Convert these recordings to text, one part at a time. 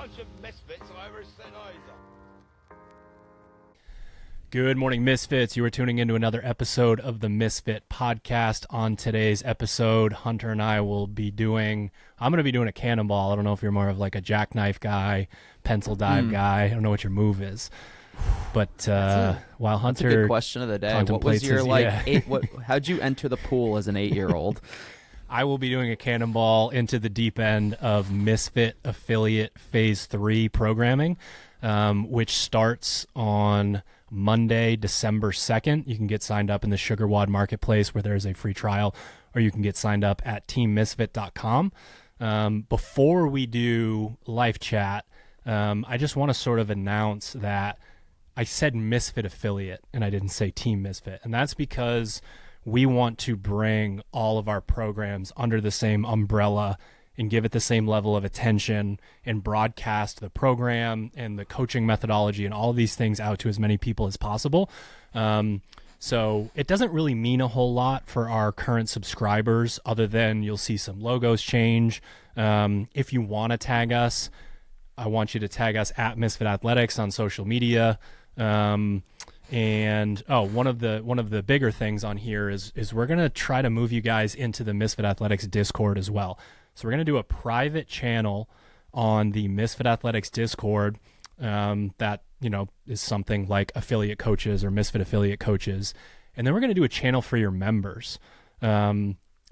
bunch of misfits I ever said either. Good morning, Misfits. You are tuning into another episode of the Misfit Podcast. On today's episode, Hunter and I will be I'm going to be doing a cannonball. I don't know if you're more of like a jackknife guy, pencil dive guy. I don't know what your move is. But while Hunter... That's a good question of the day. What was your, how'd you enter the pool as an 8-year-old? I will be doing a cannonball into the deep end of Misfit Affiliate Phase 3 programming, which starts on Monday, December 2nd. You can get signed up in the SugarWOD marketplace where there's a free trial, or you can get signed up at teammisfit.com. Before we do live chat, I just want to sort of announce that I said Misfit Affiliate and I didn't say Team Misfit. And that's because we want to bring all of our programs under the same umbrella and give it the same level of attention and broadcast the program and the coaching methodology and all of these things out to as many people as possible. So it doesn't really mean a whole lot for our current subscribers other than you'll see some logos change. If you want to tag us, I want you to tag us at Misfit Athletics on social media. One of the bigger things on here is we're going to try to move you guys into the Misfit Athletics Discord as well. So we're going to do a private channel on the Misfit Athletics Discord that, is something like affiliate coaches or Misfit affiliate coaches. And then we're going to do a channel for your members,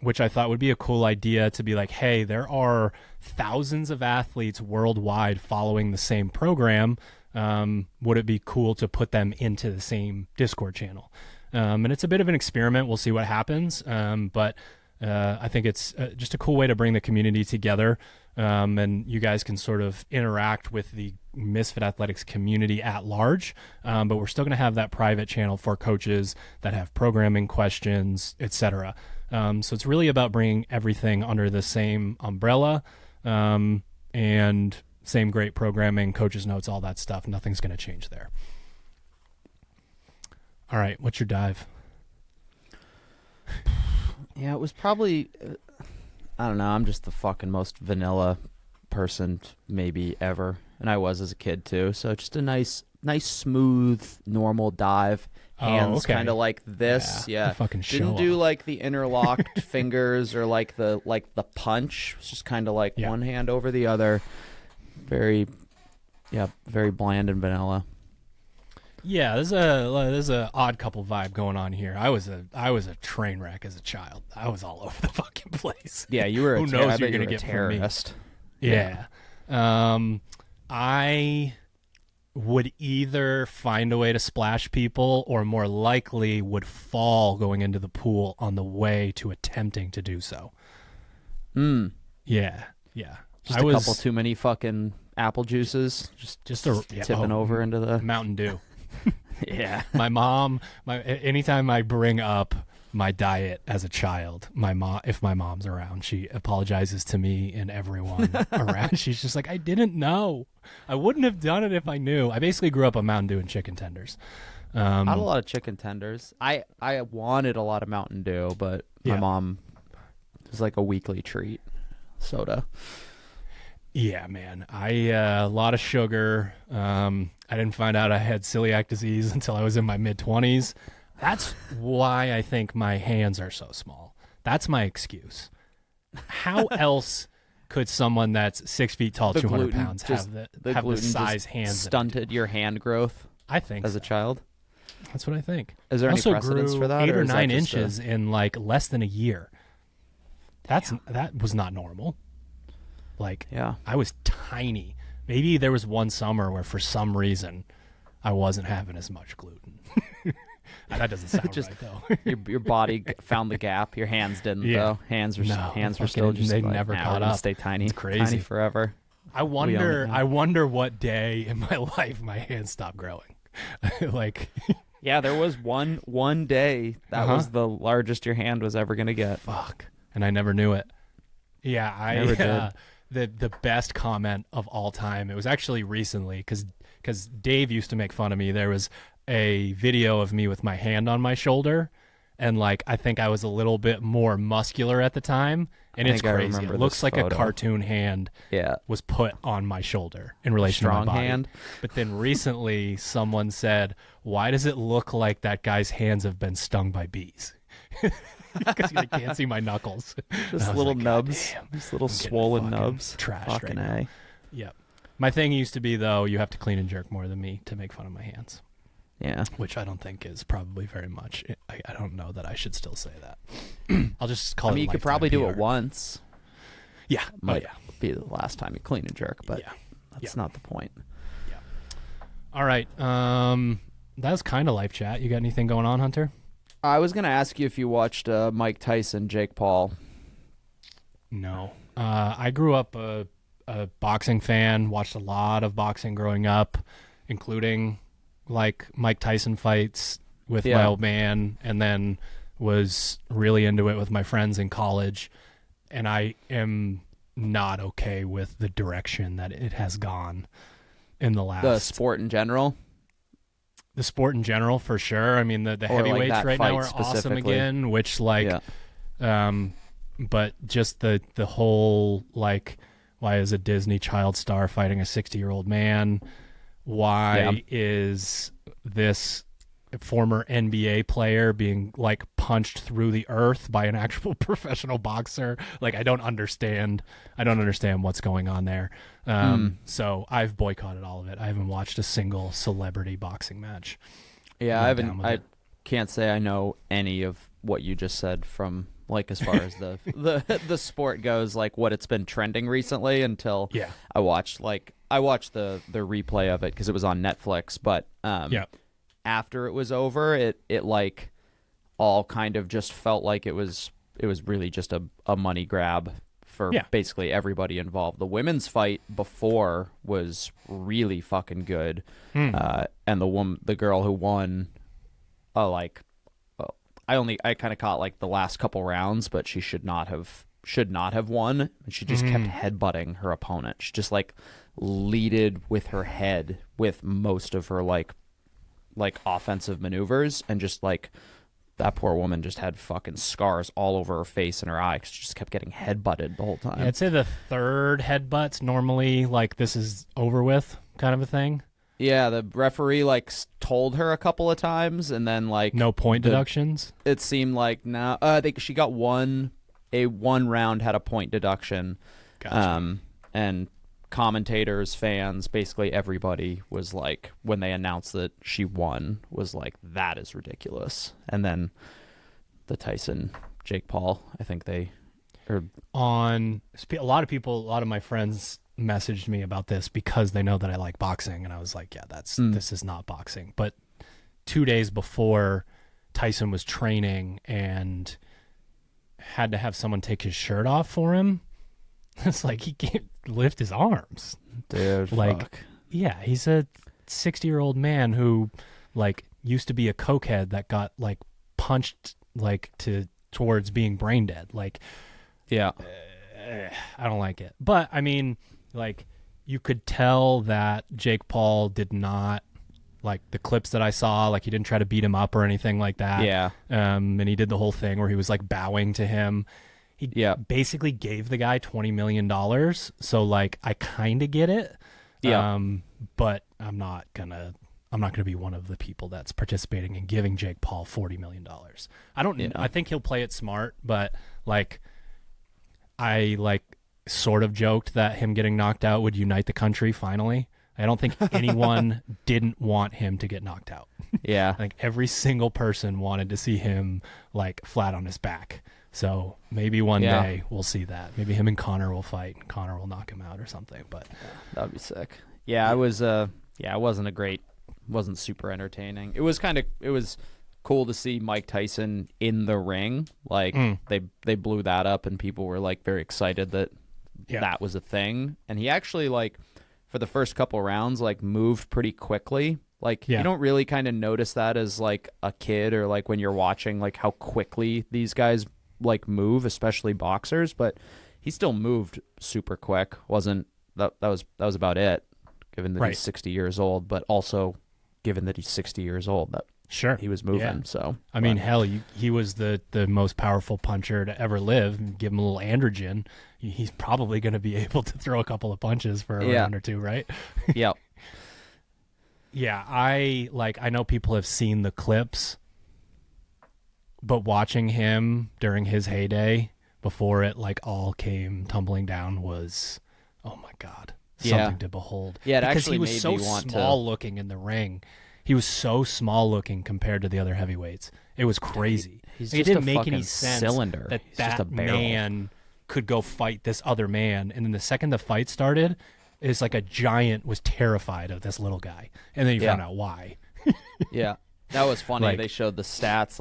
which I thought would be a cool idea to be like, hey, there are thousands of athletes worldwide following the same program. Would it be cool to put them into the same Discord channel? And it's a bit of an experiment. We'll see what happens. But I think it's just a cool way to bring the community together. And you guys can sort of interact with the Misfit Athletics community at large. But we're still going to have that private channel for coaches that have programming questions, etc. So it's really about bringing everything under the same umbrella, and same great programming, coaches notes, all that stuff. Nothing's going to change there. All right. What's your dive? Yeah, it was probably, I don't know, I'm just the fucking most vanilla person maybe ever. And I was as a kid too. So just a nice, smooth, normal dive. Hands kind of like this. Yeah. Fucking Didn't do like the interlocked fingers or like the punch. It's just kind of like one hand over the other. Very bland and vanilla. Yeah, there's a odd couple vibe going on here. I was a train wreck as a child. I was all over the fucking place. Yeah, you were. Who knows you're gonna get terrorist? From me. Yeah. I would either find a way to splash people, or more likely would fall going into the pool on the way to attempting to do so. Yeah. Just a couple too many fucking apple juices. Just tipping over into the Mountain Dew. Yeah. My mom, anytime I bring up my diet as a child, if my mom's around, she apologizes to me and everyone around. She's just like, I didn't know. I wouldn't have done it if I knew. I basically grew up on Mountain Dew and chicken tenders. I had a lot of chicken tenders. I wanted a lot of Mountain Dew, but my mom, it was like a weekly treat. Soda. Yeah, man. A lot of sugar. I didn't find out I had celiac disease until I was in my mid-20s. That's why I think my hands are so small. That's my excuse. How else could someone that's 6 feet tall, 200 pounds, have the size hands? Stunted your hand growth. I think as a child. That's what I think. Is there any precedence for that? 8 or 9 inches in like less than a year. That was not normal. I was tiny. Maybe there was one summer where for some reason I wasn't having as much gluten. That doesn't sound right though. your body found the gap. Your hands didn't though. Hands were still just they never caught up. Stay tiny. It's crazy. Tiny forever. I wonder what day in my life my hands stopped growing. Yeah, there was one day that was the largest your hand was ever gonna get. Fuck. And I never knew it. Yeah, I never did. The best comment of all time, it was actually recently because Dave used to make fun of me. There was a video of me with my hand on my shoulder, and like I think I was a little bit more muscular at the time, and it's think I crazy. remember It looks this like photo. a cartoon hand Yeah. was put on my shoulder in relation Strong to my body. hand. But then recently someone said, why does it look like that guy's hands have been stung by bees? Because you can't see my knuckles. Just And I was little like, "God nubs. damn, Just little I'm getting swollen fucking nubs. trashed Fucking right now." A. Yep. My thing used to be, though, you have to clean and jerk more than me to make fun of my hands, Yeah. which I don't think is probably very much. I don't know that I should still say that. I'll just call I it mean, you could lifetime probably do it PR. once. Yeah. Might yeah. be the last time you clean and jerk, but Yeah. that's not the point. All right. That was kind of life chat. You got anything going on, Hunter? I was going to ask you if you watched Mike Tyson, Jake Paul. No. I grew up a boxing fan, watched a lot of boxing growing up, including like Mike Tyson fights with my old man, and then was really into it with my friends in college. And I am not okay with the direction that it has gone in the last... The sport in general? The sport in general, for sure. I mean, the Or, like, heavyweights that right now are fight awesome specifically. again, which, like... but just the whole, like, why is a Disney child star fighting a 60-year-old man? Why is this former NBA player being, like, punched through the earth by an actual professional boxer? Like, I don't understand what's going on there. So I've boycotted all of it. I haven't watched a single celebrity boxing match. Yeah, I it. can't say I know any of what you just said from, like, as far as the sport goes, like what it's been trending recently until I watched the replay of it because it was on Netflix, but after it was over, it like all kind of just felt like it was really just a money grab for basically everybody involved. The women's fight before was really fucking good, and the girl who won, I kind of caught like the last couple rounds, but she should not have won. And she just kept headbutting her opponent. She just like leaded with her head with most of her like offensive maneuvers, and just like that poor woman just had fucking scars all over her face and her eye 'cause she just kept getting headbutted the whole time. Yeah, I'd say the third headbutt's normally like this is over with kind of a thing. Yeah, the referee like told her a couple of times, and then like No point deductions. It seemed like no. I think she got one round had a point deduction. Gotcha. And commentators, fans, basically everybody was like, when they announced that she won, was like, that is ridiculous. And then the Tyson Jake Paul, I think they are on a lot of my friends messaged me about this because they know that I like boxing, and I was like, yeah, this is not boxing. But 2 days before, Tyson was training and had to have someone take his shirt off for him. It's like he can't lift his arms. Dude, like, fuck. Yeah, he's a 60-year-old man who like used to be a cokehead that got like punched like towards being brain dead. Like, yeah, I don't like it. But I mean, like, you could tell that Jake Paul did not like the clips that I saw. Like, he didn't try to beat him up or anything like that. Yeah. And he did the whole thing where he was like bowing to him. He basically gave the guy $20 million. So like, I kind of get it. Yeah. But I'm not gonna be one of the people that's participating in giving Jake Paul $40 million. I think he'll play it smart, but like, I like sort of joked that him getting knocked out would unite the country finally. I don't think anyone didn't want him to get knocked out. Yeah. I think every single person wanted to see him like flat on his back. So maybe one day we'll see that. Maybe him and Connor will fight and Connor will knock him out or something. But that would be sick. Yeah, it was it wasn't super entertaining. It was cool to see Mike Tyson in the ring. Like they blew that up and people were like very excited that that was a thing. And he actually like for the first couple rounds like moved pretty quickly. Like you don't really kind of notice that as like a kid or like when you're watching like how quickly these guys like move, especially boxers, but he still moved super quick. That was about it, given that he's 60 years old, but also given that he's 60 years old, Sure. he was moving. Yeah. So I mean, hell, he was the most powerful puncher to ever live. Give him a little androgen, he's probably going to be able to throw a couple of punches for a round or two, right? Yep. Yeah, I know people have seen the clips, but watching him during his heyday before it all came tumbling down was, oh my God, something to behold. Yeah, it because actually he was made so me want small to. looking in the ring. He was so small looking compared to the other heavyweights. It was crazy. He's It just didn't a make any fucking sense cylinder. that He's just a barrel. man could go fight this other man. And then the second the fight started, it's like a giant was terrified of this little guy. And then you found out why. Yeah, that was funny. Like- They showed the stats.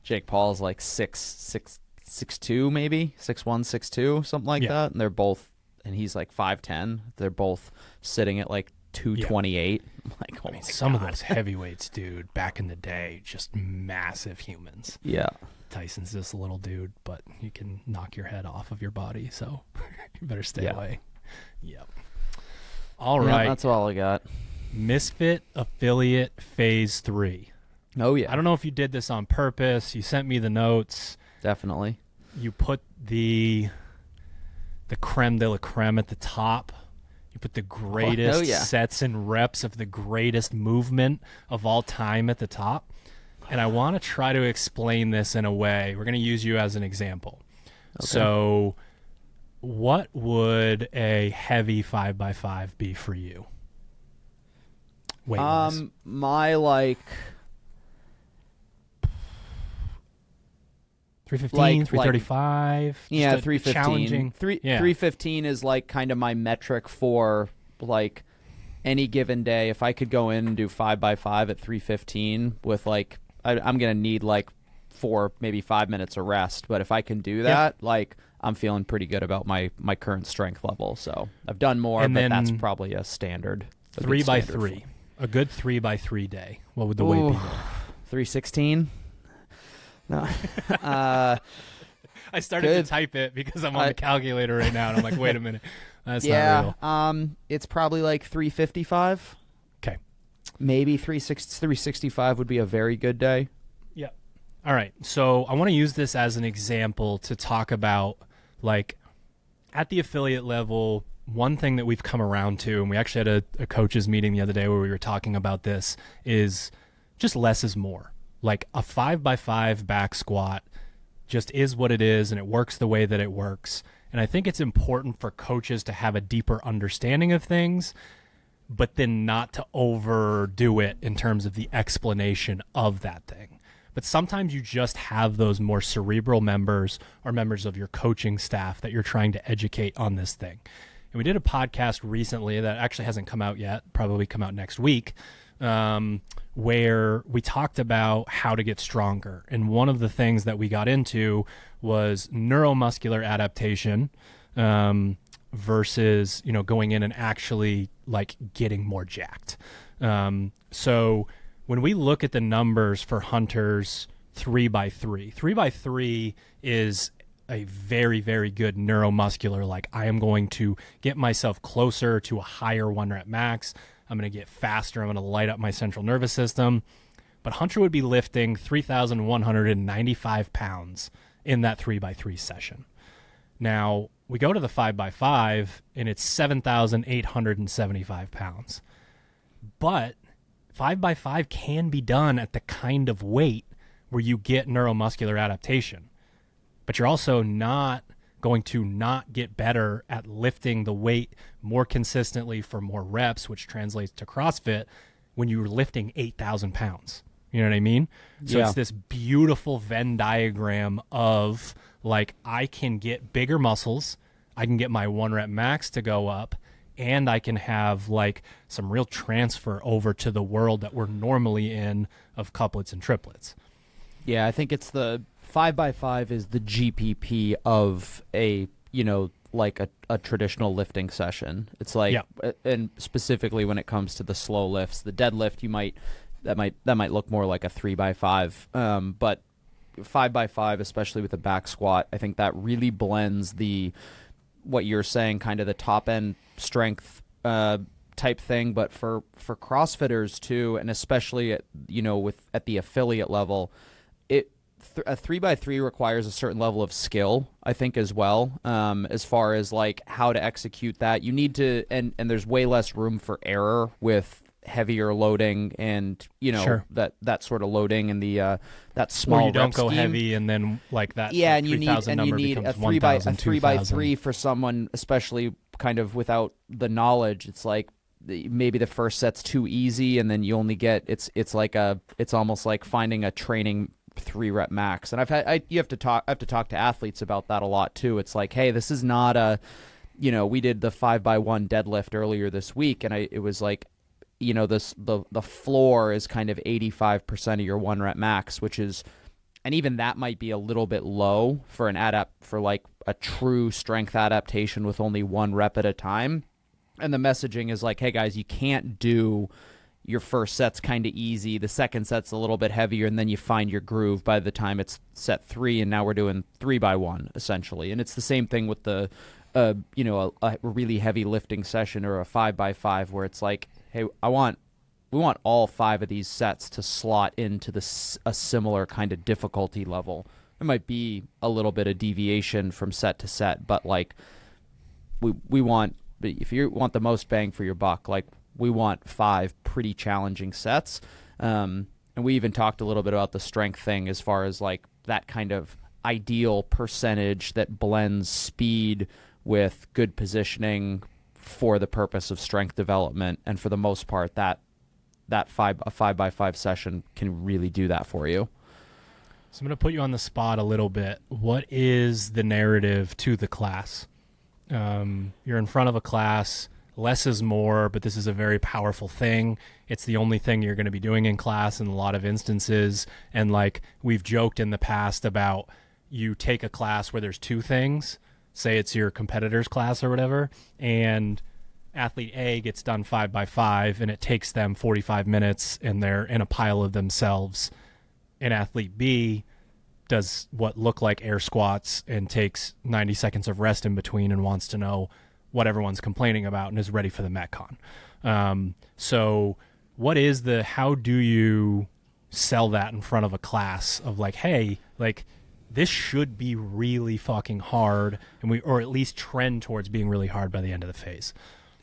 Jake Paul's 6'2", maybe 6'1", 6'2", something like that. And they're both, and he's 5'10". They're both sitting at 228. I'm like, oh my Some God. of those heavyweights, dude, back in the day, just massive humans. Yeah. Tyson's this little dude, but he can knock your head off of your body, so you better stay away. Yep. All right. Yeah, that's all I got. Misfit Affiliate Phase 3. Oh, yeah. I don't know if you did this on purpose. You sent me the notes. Definitely. You put the creme de la creme at the top. You put the greatest sets and reps of the greatest movement of all time at the top. And I want to try to explain this in a way. We're going to use you as an example. Okay. So what would a heavy 5x5 be for you? Weight-wise. My 315, 335. Yeah, just a 315. Challenging. 315 is kind of my metric for any given day. If I could go in and do 5x5 at 315 with I'm gonna need 4, maybe 5 minutes of rest. But if I can do that, I'm feeling pretty good about my current strength level. So I've done more, And but then that's probably a standard. 3x3. A good 3x3 day. What would the weight be there? 316. No. I started to type it because I'm on the calculator right now, and I'm like, wait a minute. That's not real. It's probably 355. Okay. Maybe 365 would be a very good day. Yeah. All right. So I want to use this as an example to talk about, at the affiliate level, one thing that we've come around to, and we actually had a coaches meeting the other day where we were talking about this, is just less is more. A 5x5 back squat just is what it is, and it works the way that it works. And I think it's important for coaches to have a deeper understanding of things, but then not to overdo it in terms of the explanation of that thing. But sometimes you just have those more cerebral members or members of your coaching staff that you're trying to educate on this thing. And we did a podcast recently that actually hasn't come out yet, probably come out next week, where we talked about how to get stronger. And one of the things that we got into was neuromuscular adaptation versus, going in and actually getting more jacked. So when we look at the numbers for hunters 3x3, 3x3 is a very, very good neuromuscular, I am going to get myself closer to a higher 1 rep max. I'm going to get faster. I'm going to light up my central nervous system. But Hunter would be lifting 3,195 pounds in that 3x3 session. Now, we go to the 5x5, and it's 7,875 pounds. But 5x5 can be done at the kind of weight where you get neuromuscular adaptation. But you're also not going to not get better at lifting the weight more consistently for more reps, which translates to CrossFit when you're lifting 8,000 pounds. You know what I mean? So it's this beautiful Venn diagram of I can get bigger muscles, I can get my 1 rep max to go up, and I can have some real transfer over to the world that we're normally in of couplets and triplets. Yeah, I think it's the 5x5 is the GPP of a traditional lifting session. It's and specifically when it comes to the slow lifts, the deadlift, that might look more like a 3x5. But 5x5, especially with the back squat, I think that really blends what you're saying, kind of the top end strength type thing, but for CrossFitters too, and especially at the affiliate level, a 3x3 requires a certain level of skill, I think, as well. As far as like how to execute that, you need to, and there's way less room for error with heavier loading and Sure. that sort of loading and the that small. Or you don't rep go scheme. heavy and then like that. Yeah, that and you 3,000 number need becomes a 3x3 2,000. for someone, especially kind of without the knowledge. It's like maybe the first set's too easy, and then you only get it's almost like finding a training 3-rep max. And I have to talk to athletes about that a lot too. It's like, hey, this is not a, we did the 5x1 deadlift earlier this week, and it was like, the floor is kind of 85% of your 1-rep max, which is, and even that might be a little bit low for for like a true strength adaptation with only 1 rep at a time. And the messaging is like, hey guys, you can't do your first set's kind of easy, the second set's a little bit heavier, and then you find your groove by the time it's set 3, and now we're doing 3x1 essentially. And it's the same thing with the a really heavy lifting session or a 5x5 where it's like, hey, we want all 5 of these sets to slot into a similar kind of difficulty level. There might be a little bit of deviation from set to set, but like we want, if you want the most bang for your buck, like we want 5 pretty challenging sets. And we even talked a little bit about the strength thing as far as like that kind of ideal percentage that blends speed with good positioning for the purpose of strength development. And for the most part, a 5x5 session can really do that for you. So I'm going to put you on the spot a little bit. What is the narrative to the class? You're in front of a class. Less is more, but this is a very powerful thing. It's the only thing you're going to be doing in class in a lot of instances. And like we've joked in the past about, you take a class where there's 2 things, say it's your competitor's class or whatever, and athlete A gets done 5x5 and it takes them 45 minutes and they're in a pile of themselves. And athlete B does what look like air squats and takes 90 seconds of rest in between and wants to know what everyone's complaining about and is ready for the Metcon. So how do you sell that in front of a class of like, hey, like this should be really fucking hard, or at least trend towards being really hard by the end of the phase?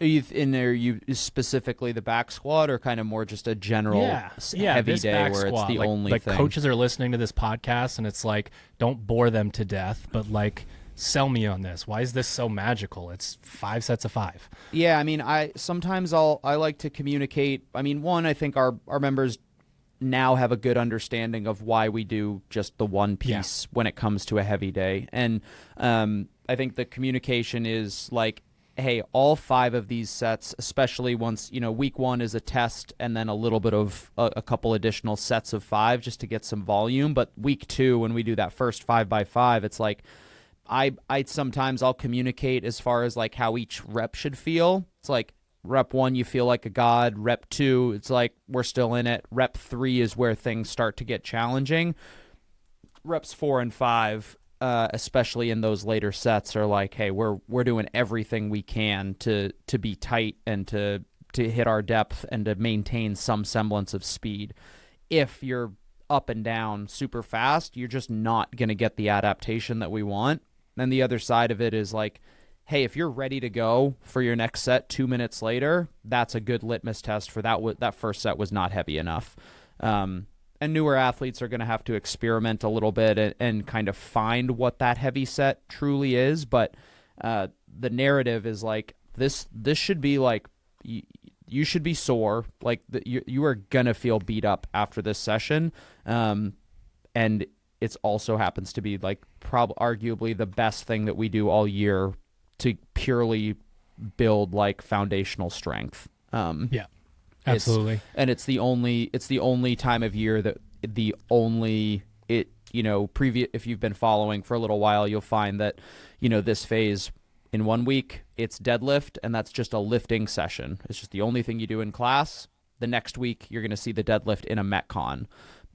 Are you specifically the back squat, or kind of more just a general heavy day where it's the only thing? Like coaches are listening to this podcast and it's like, don't bore them to death, but like, sell me on this. Why is this so magical? It's 5 sets of 5. Yeah, I mean, I like to communicate. I mean, one, I think our members now have a good understanding of why we do just the one piece when it comes to a heavy day. And I think the communication is like, hey, all 5 of these sets, especially once, week 1 is a test and then a little bit of a couple additional sets of 5 just to get some volume. But week 2, when we do that first 5x5, it's like, I sometimes I'll communicate as far as like how each rep should feel. It's like rep 1, you feel like a god. Rep 2, it's like we're still in it. Rep 3 is where things start to get challenging. Reps 4 and 5, especially in those later sets, are like, hey, we're doing everything we can to be tight and to hit our depth and to maintain some semblance of speed. If you're up and down super fast, you're just not going to get the adaptation that we want. Then the other side of it is like, hey, if you're ready to go for your next set 2 minutes later, that's a good litmus test for that first set was not heavy enough. And newer athletes are going to have to experiment a little bit and kind of find what that heavy set truly is. But the narrative is like, this should be like, you should be sore. Like you are going to feel beat up after this session. And it also happens to be like arguably the best thing that we do all year to purely build like foundational strength. Yeah, absolutely. It's the only time of year that if you've been following for a little while, you'll find that, this phase in 1 week, it's deadlift, and that's just a lifting session. It's just the only thing you do in class. The next week, you're going to see the deadlift in a Metcon.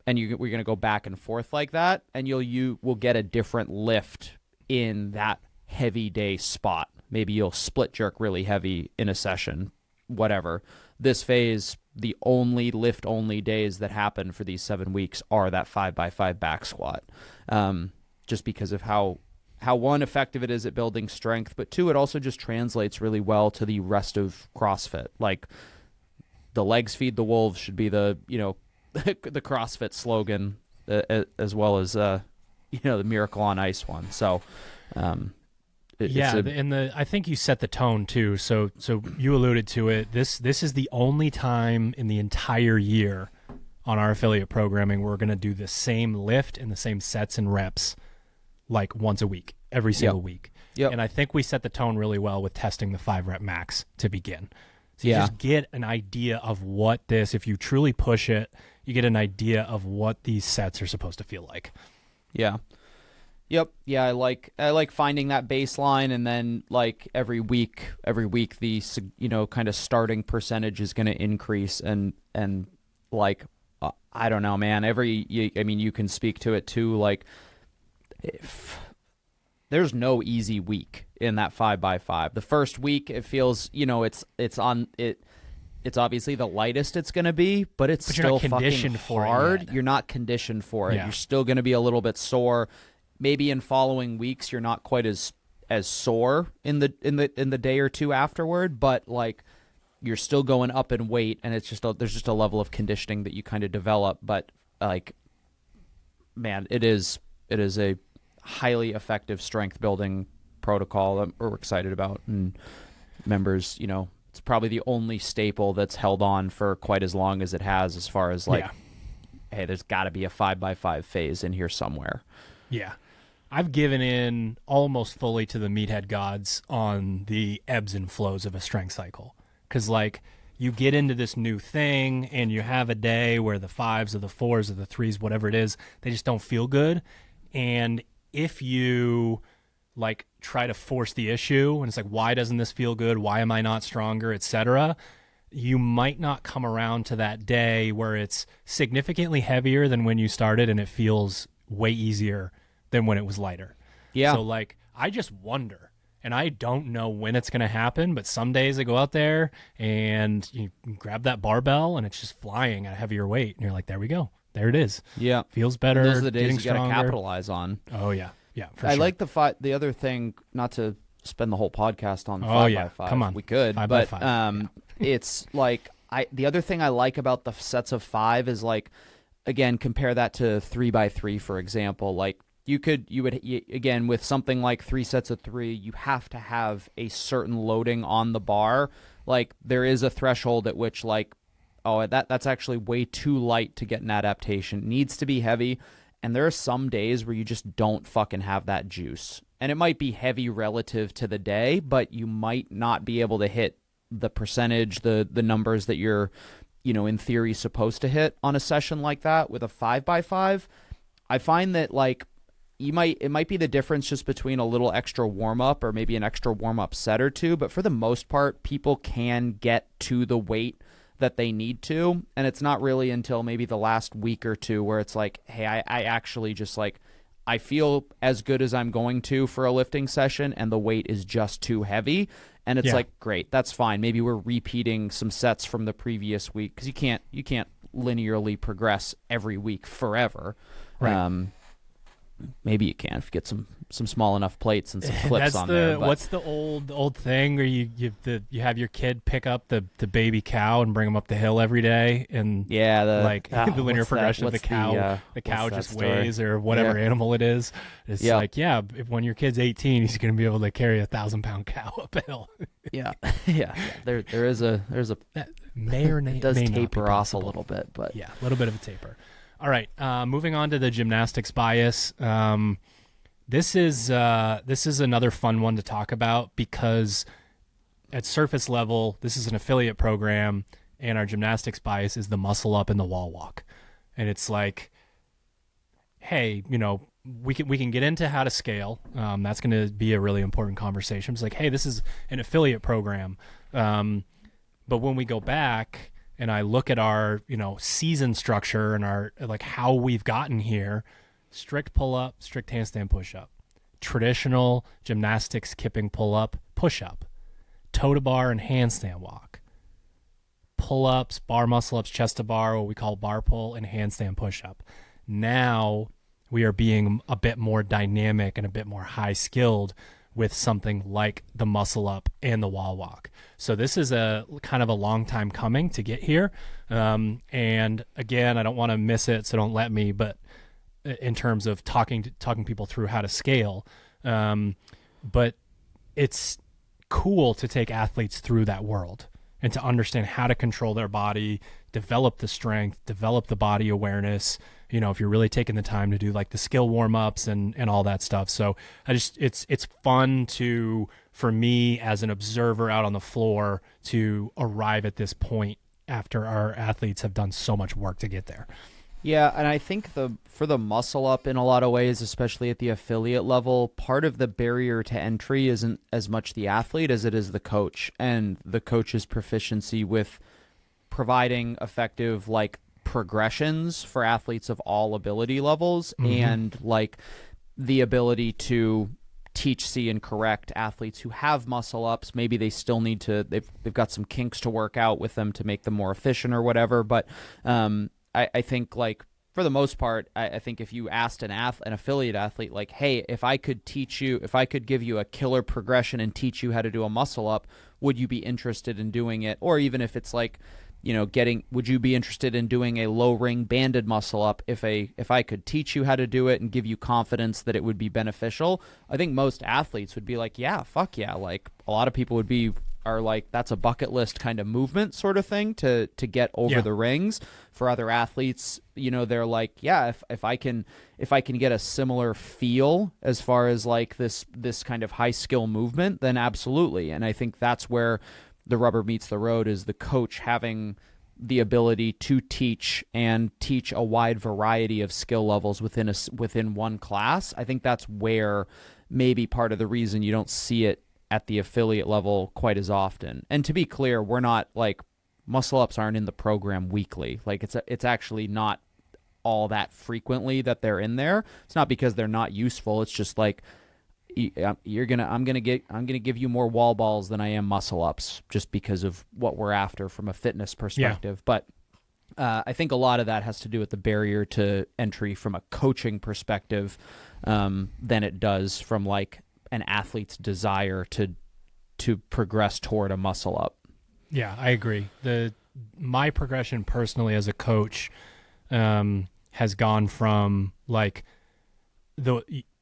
And we're going to go back and forth like that, and you will get a different lift in that heavy day spot. Maybe you'll split jerk really heavy in a session, whatever. This phase, the only lift-only days that happen for these 7 weeks are that 5x5 back squat, just because of how one, effective it is at building strength, but two, it also just translates really well to the rest of CrossFit. Like, the legs feed the wolves should be the the CrossFit slogan, as well as the Miracle on Ice one. So I think you set the tone too. So you alluded to it. This is the only time in the entire year on our affiliate programming we're going to do the same lift and the same sets and reps like once a week, every single week. Yep. And I think we set the tone really well with testing the 5-rep max to begin. So you just get an idea of what this, if you truly push it, you get an idea of what these sets are supposed to feel like. Yeah. Yep. Yeah, I like finding that baseline, and then like every week the kind of starting percentage is going to increase, and like I don't know, man. You can speak to it too. Like, if there's no easy week in that 5x5. The first week it feels, it's obviously the lightest it's going to be, but it's still fucking hard. You're not conditioned for it. Yeah. You're still going to be a little bit sore. Maybe in following weeks you're not quite as sore in the day or two afterward, but like you're still going up in weight, and it's there's just a level of conditioning that you kind of develop. But like, man, it is a highly effective strength building protocol that we're excited about, and members, it's probably the only staple that's held on for quite as long as it has, as far as like, hey, there's got to be a 5x5 phase in here somewhere. Yeah. I've given in almost fully to the meathead gods on the ebbs and flows of a strength cycle. Because, like, you get into this new thing and you have a day where the 5s or the 4s or the 3s, whatever it is, they just don't feel good. And if you, like, try to force the issue, and it's like, why doesn't this feel good? Why am I not stronger, etc., you might not come around to that day where it's significantly heavier than when you started and it feels way easier than when it was lighter. Yeah. So, like, I just wonder, and I don't know when it's going to happen, but some days I go out there and you grab that barbell and it's just flying at a heavier weight, and you're like, there we go. There it is. Yeah. Feels better. And those are the days you got to capitalize on. Oh, yeah. Yeah, for I sure. like the other thing, not to spend the whole podcast on 5x5. Come on. We could, 5x5. It's like, the other thing I like about the sets of 5 is, like, again, compare that to 3x3, for example. Like, again, with something like 3 sets of 3, you have to have a certain loading on the bar. Like, there is a threshold at which, like, oh, that's actually way too light to get an adaptation. It needs to be heavy. And there are some days where you just don't fucking have that juice. And it might be heavy relative to the day, but you might not be able to hit the percentage, the numbers that you're, in theory supposed to hit on a session like that with a 5x5. I find that, like, it might be the difference just between a little extra warm-up or maybe an extra warm-up set or two, but for the most part, people can get to the weight that they need to, and it's not really until maybe the last week or two where it's like, hey, I actually just, like, I feel as good as I'm going to for a lifting session, and the weight is just too heavy, and it's like, great, that's fine. Maybe we're repeating some sets from the previous week, because you can't linearly progress every week forever. Right. Maybe you can if you get some small enough plates and some clips on there. But what's the old thing where you have your kid pick up the baby cow and bring him up the hill every day, and the linear progression of the cow. The cow just weighs or whatever animal it is. It's like, when your kid's 18, he's going to be able to carry a 1,000-pound cow up a hill. yeah. There's a that may or may it does may taper off a little bit, but a little bit of a taper. All right, moving on to the gymnastics bias. This is another fun one to talk about, because at surface level, this is an affiliate program, and our gymnastics bias is the muscle up and the wall walk. And it's like, hey, we can get into how to scale. That's going to be a really important conversation. It's like, hey, this is an affiliate program. But when we go back and I look at our, season structure and our, like, how we've gotten here, strict pull-up, strict handstand push-up, traditional gymnastics kipping pull-up, push-up, toe-to-bar and handstand walk, pull-ups, bar muscle-ups, chest to bar, what we call bar pull, and handstand push-up. Now we are being a bit more dynamic and a bit more high-skilled with something like the muscle up and the wall walk. So this is a kind of a long time coming to get here. And again, I don't want to miss it, so don't let me, but in terms of talking people through how to scale. But it's cool to take athletes through that world and to understand how to control their body, develop the strength, develop the body awareness, if you're really taking the time to do like the skill warm-ups and all that stuff. So it's fun for me as an observer out on the floor to arrive at this point after our athletes have done so much work to get there. Yeah, and I think for the muscle up in a lot of ways, especially at the affiliate level, part of the barrier to entry isn't as much the athlete as it is the coach and the coach's proficiency with providing effective like progressions for athletes of all ability levels, and like the ability to teach, see, and correct athletes who have muscle ups. Maybe they still need to, they've got some kinks to work out with them to make them more efficient or whatever. But I think like for the most part, I think if you asked an affiliate athlete, like, hey, if I could give you a killer progression and teach you how to do a muscle up, would you be interested in doing it? Or even if it's like, would you be interested in doing a low ring banded muscle up if I could teach you how to do it and give you confidence that it would be beneficial? I think most athletes would be like, yeah, fuck yeah. Like a lot of people are like, that's a bucket list kind of movement sort of thing to get over the rings. For other athletes, they're like, yeah, if I can get a similar feel as far as like this kind of high skill movement, then absolutely. And I think that's where the rubber meets the road, is the coach having the ability to teach a wide variety of skill levels within one class. I think that's where maybe part of the reason you don't see it at the affiliate level quite as often. And to be clear, we're not like, muscle ups aren't in the program weekly. Like it's actually not all that frequently that they're in there. It's not because they're not useful. It's just like, I'm gonna give you more wall balls than I am muscle ups, just because of what we're after from a fitness perspective. But I think a lot of that has to do with the barrier to entry from a coaching perspective than it does from like an athlete's desire to progress toward a muscle up. Yeah, I agree. My progression personally as a coach has gone from like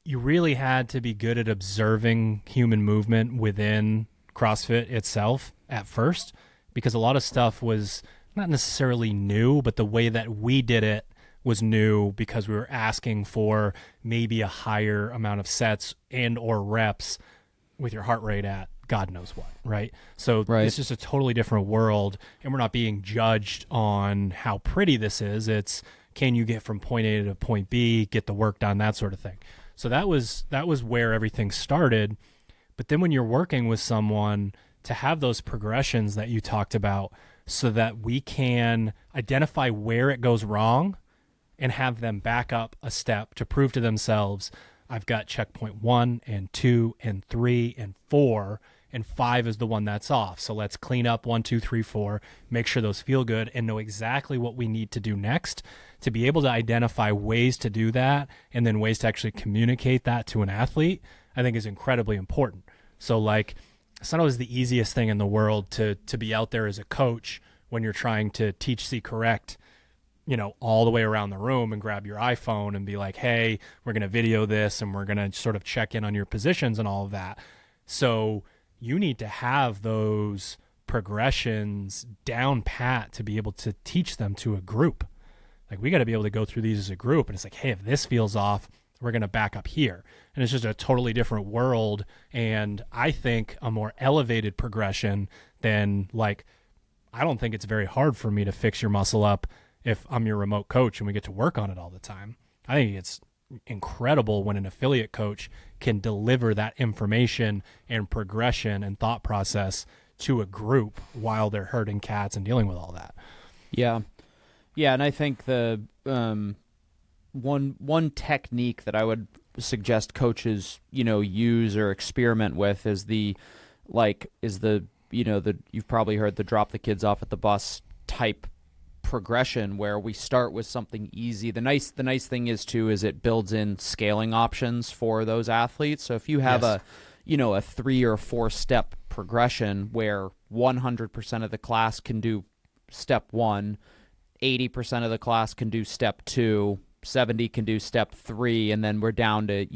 you really had to be good at observing human movement within CrossFit itself at first, because a lot of stuff was not necessarily new, but the way that we did it was new because we were asking for maybe a higher amount of sets and or reps with your heart rate at God knows what, right? So It's just a totally different world, and we're not being judged on how pretty this is. It's, can you get from point A to point B, get the work done, that sort of thing. So that was where everything started. But then when you're working with someone, to have those progressions that you talked about so that we can identify where it goes wrong and have them back up a step to prove to themselves, I've got checkpoint 1 and 2 and 3 and 4, and 5 is the one that's off. So let's clean up 1, 2, 3, 4, make sure those feel good, and know exactly what we need to do next. To be able to identify ways to do that and then ways to actually communicate that to an athlete, I think is incredibly important. So like, it's not always the easiest thing in the world to be out there as a coach when you're trying to teach, see, correct, all the way around the room and grab your iPhone and be like, hey, we're going to video this and we're going to sort of check in on your positions and all of that. So you need to have those progressions down pat to be able to teach them to a group. Like, we got to be able to go through these as a group, and it's like, hey, if this feels off, we're going to back up here. And it's just a totally different world, and I think a more elevated progression than, like, I don't think it's very hard for me to fix your muscle up if I'm your remote coach and we get to work on it all the time. I think it's incredible when an affiliate coach can deliver that information and progression and thought process to a group while they're herding cats and dealing with all that. Yeah. Yeah, and I think the one technique that I would suggest coaches, use or experiment with is you've probably heard the drop the kids off at the bus type progression where we start with something easy. The nice thing is too is it builds in scaling options for those athletes. So if you have a 3 or 4 step progression where 100% of the class can do step 1, 80% of the class can do step 2, 70 can do step 3, and then we're down to,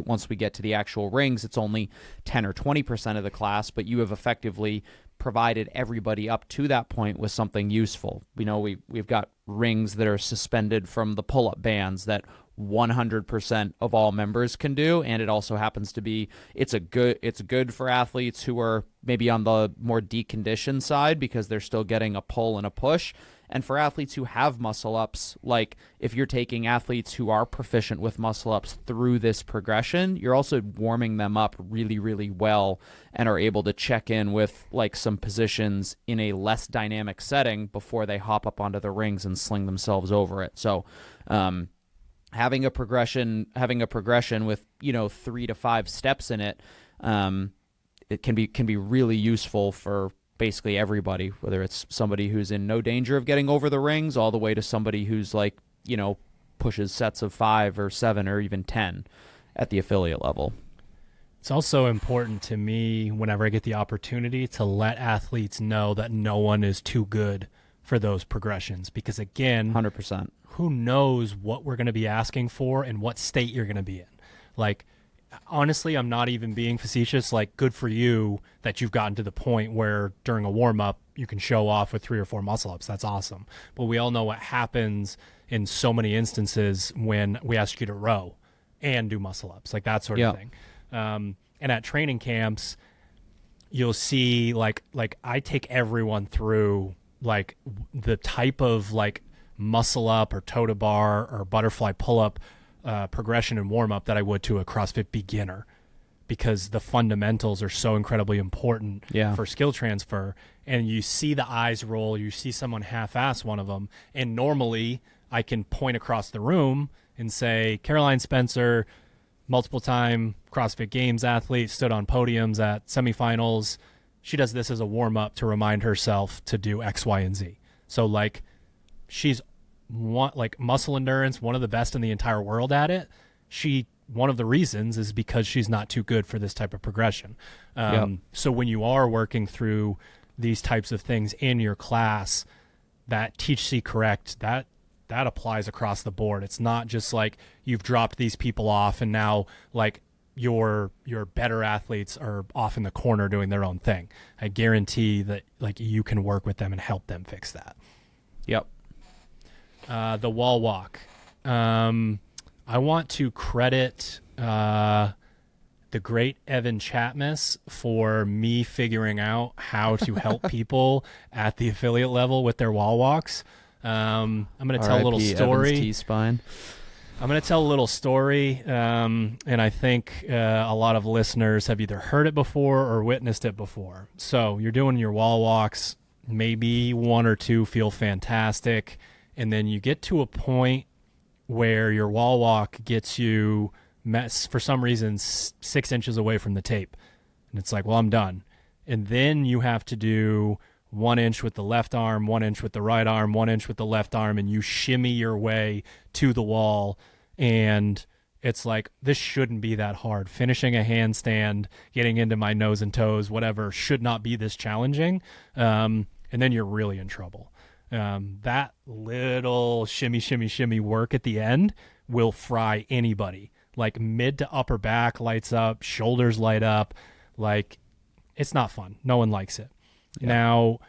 once we get to the actual rings, it's only 10 or 20% of the class, but you have effectively provided everybody up to that point with something useful. We've got rings that are suspended from the pull-up bands that 100% of all members can do, and it also happens to be it's good for athletes who are maybe on the more deconditioned side because they're still getting a pull and a push. And for athletes who have muscle ups, like if you're taking athletes who are proficient with muscle ups through this progression, you're also warming them up really, really well and are able to check in with like some positions in a less dynamic setting before they hop up onto the rings and sling themselves over it. So having a progression with 3 to 5 steps in it, it can be really useful for basically everybody, whether it's somebody who's in no danger of getting over the rings all the way to somebody who's like, pushes sets of 5 or 7 or even 10 at the affiliate level. It's also important to me whenever I get the opportunity to let athletes know that no one is too good for those progressions, because again, 100%. Who knows what we're going to be asking for and what state you're going to be in. Like, honestly, I'm not even being facetious. Like, good for you that you've gotten to the point where during a warm-up you can show off with 3 or 4 muscle-ups. That's awesome. But we all know what happens in so many instances when we ask you to row and do muscle-ups, like that sort of thing. And at training camps, you'll see, like I take everyone through, like, the type of, like, muscle-up or toe-to-bar or butterfly pull-up progression and warm-up that I would to a CrossFit beginner, because the fundamentals are so incredibly important for skill transfer. And you see the eyes roll, you see someone half-ass one of them, and normally I can point across the room and say, Caroline Spencer, multiple-time CrossFit Games athlete, stood on podiums at semifinals. She does this as a warm-up to remind herself to do X, Y, and Z. So, like, she's muscle endurance, one of the best in the entire world at it. One of the reasons is because she's not too good for this type of progression. So when you are working through these types of things in your class, that teach, see, correct, that applies across the board. It's not just like you've dropped these people off and now, like, your better athletes are off in the corner doing their own thing. I guarantee that, like, you can work with them and help them fix that. Yep. The wall walk. I want to credit the great Evan Chatmas for me figuring out how to help people at the affiliate level with their wall walks. I'm going to tell a little story. Evans T-spine. I'm going to tell a little story, and I think a lot of listeners have either heard it before or witnessed it before. So you're doing your wall walks, maybe 1 or 2 feel fantastic, and then you get to a point where your wall walk gets you, for some reason, 6 inches away from the tape. And it's like, well, I'm done. And then you have to do 1 inch with the left arm, 1 inch with the right arm, 1 inch with the left arm, and you shimmy your way to the wall. And it's like, this shouldn't be that hard. Finishing a handstand, getting into my nose and toes, whatever, should not be this challenging. And then you're really in trouble. That little shimmy work at the end will fry anybody. Like, mid to upper back lights up, shoulders light up. Like, it's not fun. No one likes it. Yeah. Now,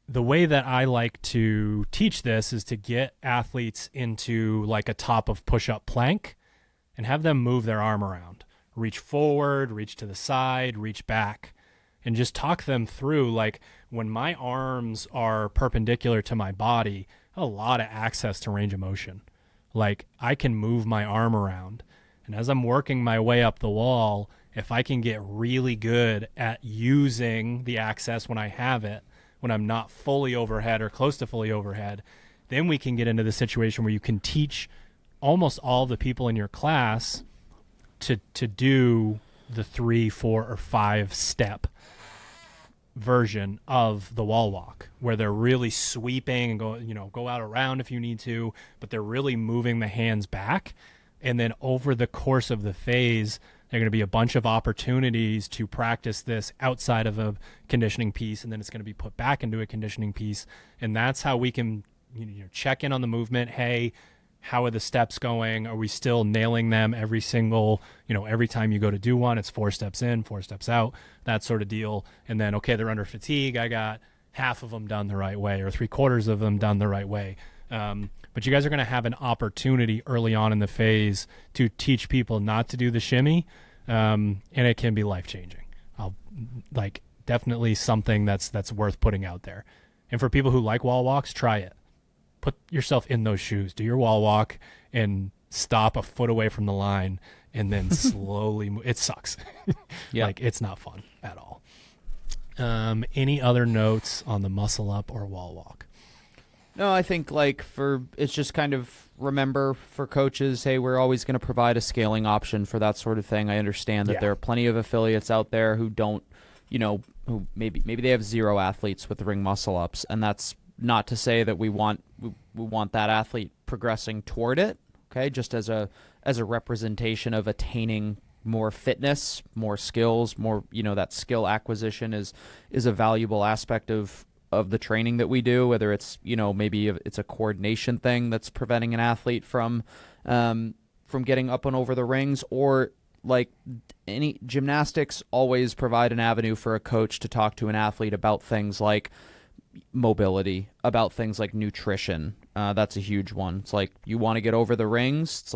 the way that I like to teach this is to get athletes into, like, a top of push-up plank and have them move their arm around. Reach forward, reach to the side, reach back. And just talk them through, like, when my arms are perpendicular to my body, a lot of access to range of motion. Like, I can move my arm around. And as I'm working my way up the wall, if I can get really good at using the access when I have it, when I'm not fully overhead or close to fully overhead, then we can get into the situation where you can teach almost all the people in your class to do the 3, 4, or 5 step version of the wall walk, where they're really sweeping and go out around if you need to, but they're really moving the hands back. And then over the course of the phase, there are going to be a bunch of opportunities to practice this outside of a conditioning piece, and then it's going to be put back into a conditioning piece. And that's how we can check in on the movement. Hey, how are the steps going? Are we still nailing them every time you go to do one? It's 4 steps in, 4 steps out, that sort of deal. And then, okay, they're under fatigue. I got half of them done the right way or 3/4 of them done the right way. But you guys are going to have an opportunity early on in the phase to teach people not to do the shimmy, and it can be life-changing. Definitely something that's worth putting out there. And for people who like wall walks, try it. Put yourself in those shoes. Do your wall walk and stop a foot away from the line and then slowly move. It sucks. Yeah. It's not fun at all. Any other notes on the muscle up or wall walk? No, I think it's just kind of remember for coaches, hey, we're always going to provide a scaling option for that sort of thing. I understand that there are plenty of affiliates out there who don't, who maybe they have 0 athletes with ring muscle ups, and that's not to say that we want that athlete progressing toward it, okay? Just as a representation of attaining more fitness, more skills, more that skill acquisition is a valuable aspect of the training that we do. Whether it's maybe it's a coordination thing that's preventing an athlete from getting up and over the rings, or any gymnastics always provide an avenue for a coach to talk to an athlete about things like mobility, about things like nutrition. That's a huge one. It's you want to get over the rings. It's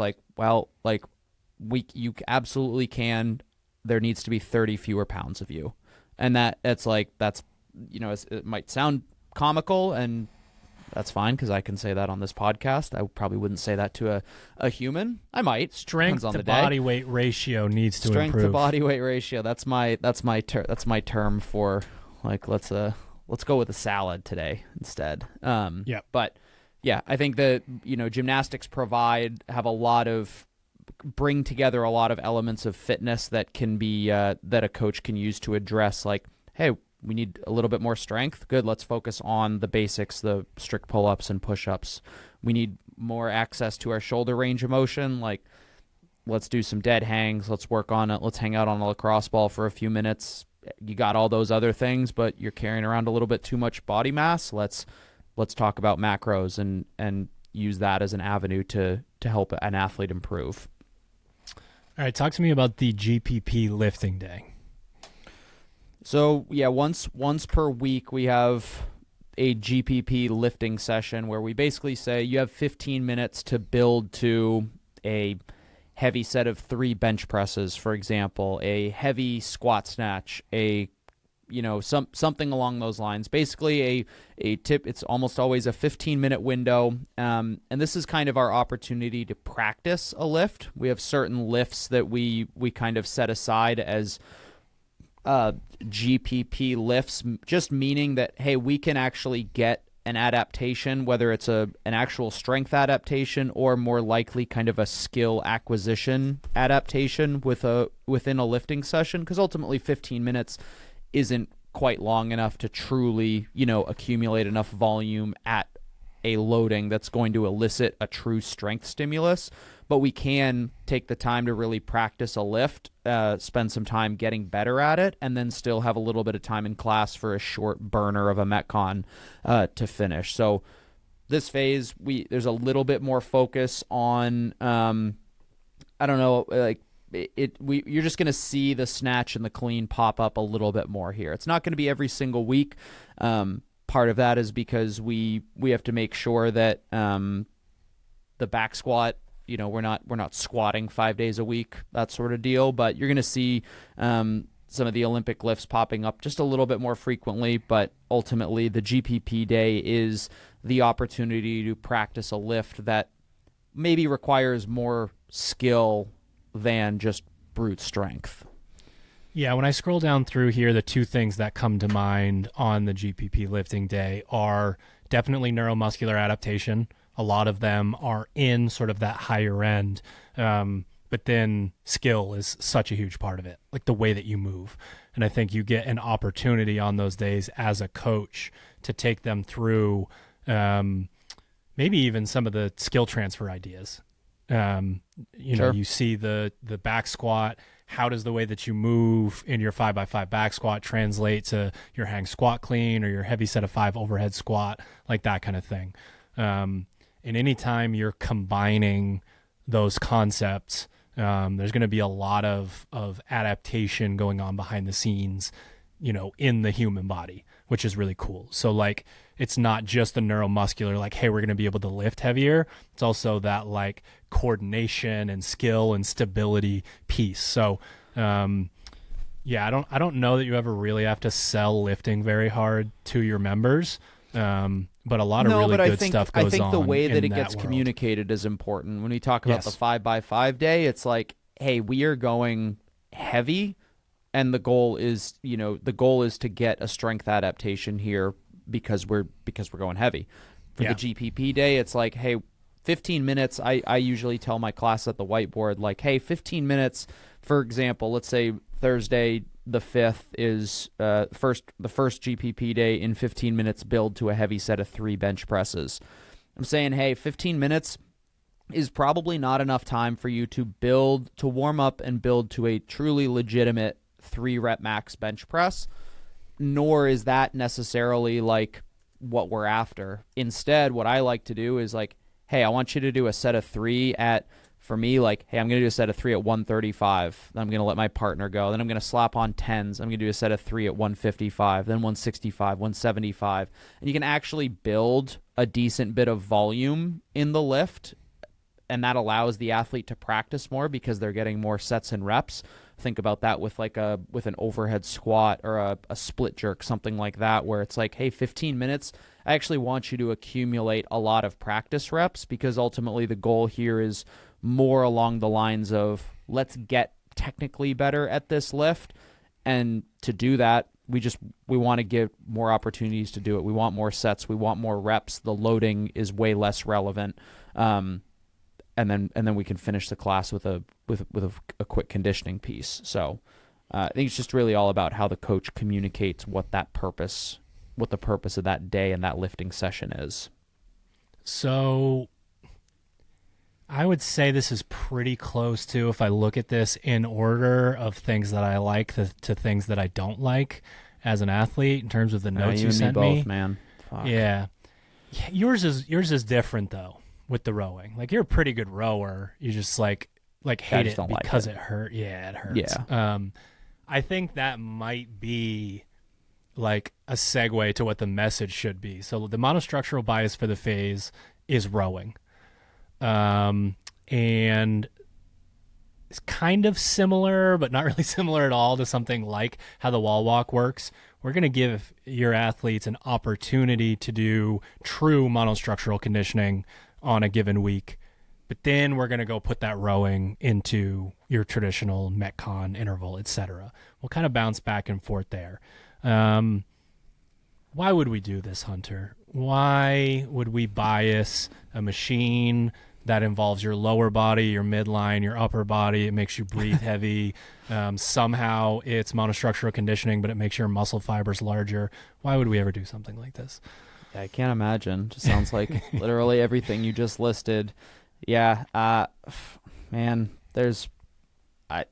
you absolutely can. There needs to be 30 fewer pounds of you, and that's it might sound comical, and that's fine because I can say that on this podcast. I probably wouldn't say that to a human. I might. Strength to body weight ratio needs to improve. Strength to body weight ratio. That's my term for let's go with a salad today instead. But yeah, I think that gymnastics bring together a lot of elements of fitness that can be that a coach can use to address hey, we need a little bit more strength. Good, let's focus on the basics, the strict pull-ups and push-ups. We need more access to our shoulder range of motion. Let's do some dead hangs. Let's work on it. Let's hang out on a lacrosse ball for a few minutes. You got all those other things, but you're carrying around a little bit too much body mass. Let's talk about macros and use that as an avenue to help an athlete improve. All right, talk to me about the GPP lifting day. So yeah, once per week we have a GPP lifting session where we basically say you have 15 minutes to build to a heavy set of 3 bench presses, for example, a heavy squat snatch, something along those lines. Basically a tip. It's almost always a 15-minute window, and this is kind of our opportunity to practice a lift. We have certain lifts that we kind of set aside as GPP lifts, just meaning that, hey, we can actually get an adaptation, whether it's an actual strength adaptation or more likely kind of a skill acquisition adaptation within a lifting session, because ultimately 15 minutes isn't quite long enough to truly, accumulate enough volume at a loading that's going to elicit a true strength stimulus. But we can take the time to really practice a lift, spend some time getting better at it, and then still have a little bit of time in class for a short burner of a Metcon to finish. So this phase, there's a little bit more focus on, you're just going to see the snatch and the clean pop up a little bit more here. It's not going to be every single week. Part of that is because we have to make sure that the back squat, we're not squatting 5 days a week, that sort of deal. But you're going to see some of the Olympic lifts popping up just a little bit more frequently. But ultimately, the GPP day is the opportunity to practice a lift that maybe requires more skill than just brute strength. Yeah, when I scroll down through here, the 2 things that come to mind on the GPP lifting day are definitely neuromuscular adaptation. A lot of them are in sort of that higher end. But but then skill is such a huge part of it, like the way that you move. And I think you get an opportunity on those days as a coach to take them through maybe even some of the skill transfer ideas. Sure. You see the back squat. How does the way that you move in your 5x5 back squat translate to your hang squat clean or your heavy set of 5 overhead squat, like that kind of thing. And anytime you're combining those concepts, there's going to be a lot of adaptation going on behind the scenes, in the human body, which is really cool. So like, it's not just the neuromuscular, like, hey, we're going to be able to lift heavier. It's also that like coordination and skill and stability piece. So, I don't know that you ever really have to sell lifting very hard to your members. But a lot of really good stuff goes on. I think the way that it that gets world. communicated is important. When we talk about Yes. the 5x5 day, it's like, hey, we are going heavy, and the goal is to get a strength adaptation here because we're going heavy. For the GPP day, it's like, hey, 15 minutes. I usually tell my class at the whiteboard, like, hey, 15 minutes. For example, let's say Thursday the 5th is the first GPP day. In 15 minutes, build to a heavy set of 3 bench presses. I'm saying, hey, 15 minutes is probably not enough time for you to warm up and build to a truly legitimate 3 rep max bench press, nor is that necessarily like what we're after. Instead, what I like to do is like, hey, I want you to do a set of 3 at, for me, like, hey, I'm going to do a set of 3 at 135. Then I'm going to let my partner go. Then I'm going to slap on 10s. I'm going to do a set of 3 at 155, then 165, 175. And you can actually build a decent bit of volume in the lift, and that allows the athlete to practice more because they're getting more sets and reps. Think about that with an overhead squat or a split jerk, something like that, where it's like, hey, 15 minutes, I actually want you to accumulate a lot of practice reps, because ultimately the goal here is more along the lines of, let's get technically better at this lift. And to do that, we want to give more opportunities to do it. We want more sets. We want more reps. The loading is way less relevant. And then we can finish the class with a quick conditioning piece. So I think it's just really all about how the coach communicates what the purpose of that day and that lifting session is. So I would say this is pretty close to, if I look at this in order of things that I like to things that I don't like as an athlete in terms of the notes you sent me. Both, man. Fuck. Yeah. Yours is different though with the rowing. Like, you're a pretty good rower. You just like hate it because it hurt. Yeah, it hurts. Yeah. I think that might be like a segue to what the message should be. So the monostructural bias for the phase is rowing. And it's kind of similar, but not really similar at all to something like how the wall walk works. We're going to give your athletes an opportunity to do true monostructural conditioning on a given week, but then we're going to go put that rowing into your traditional Metcon interval, etc. We'll kind of bounce back and forth there. Why would we do this, Hunter? Why would we bias a machine that involves your lower body, your midline, your upper body? It makes you breathe heavy. Somehow it's monostructural conditioning, but it makes your muscle fibers larger. Why would we ever do something like this? I can't imagine. Just sounds like literally everything you just listed. Yeah. Man, I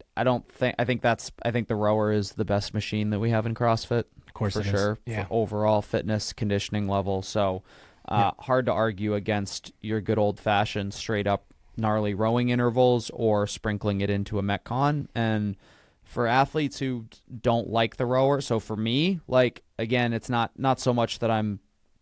think the rower is the best machine that we have in CrossFit. Of course, for sure. Yeah. For overall fitness conditioning level. So hard to argue against your good old fashioned straight up gnarly rowing intervals or sprinkling it into a Metcon. And for athletes who don't like the rower, so for me, like, again, it's not so much that I'm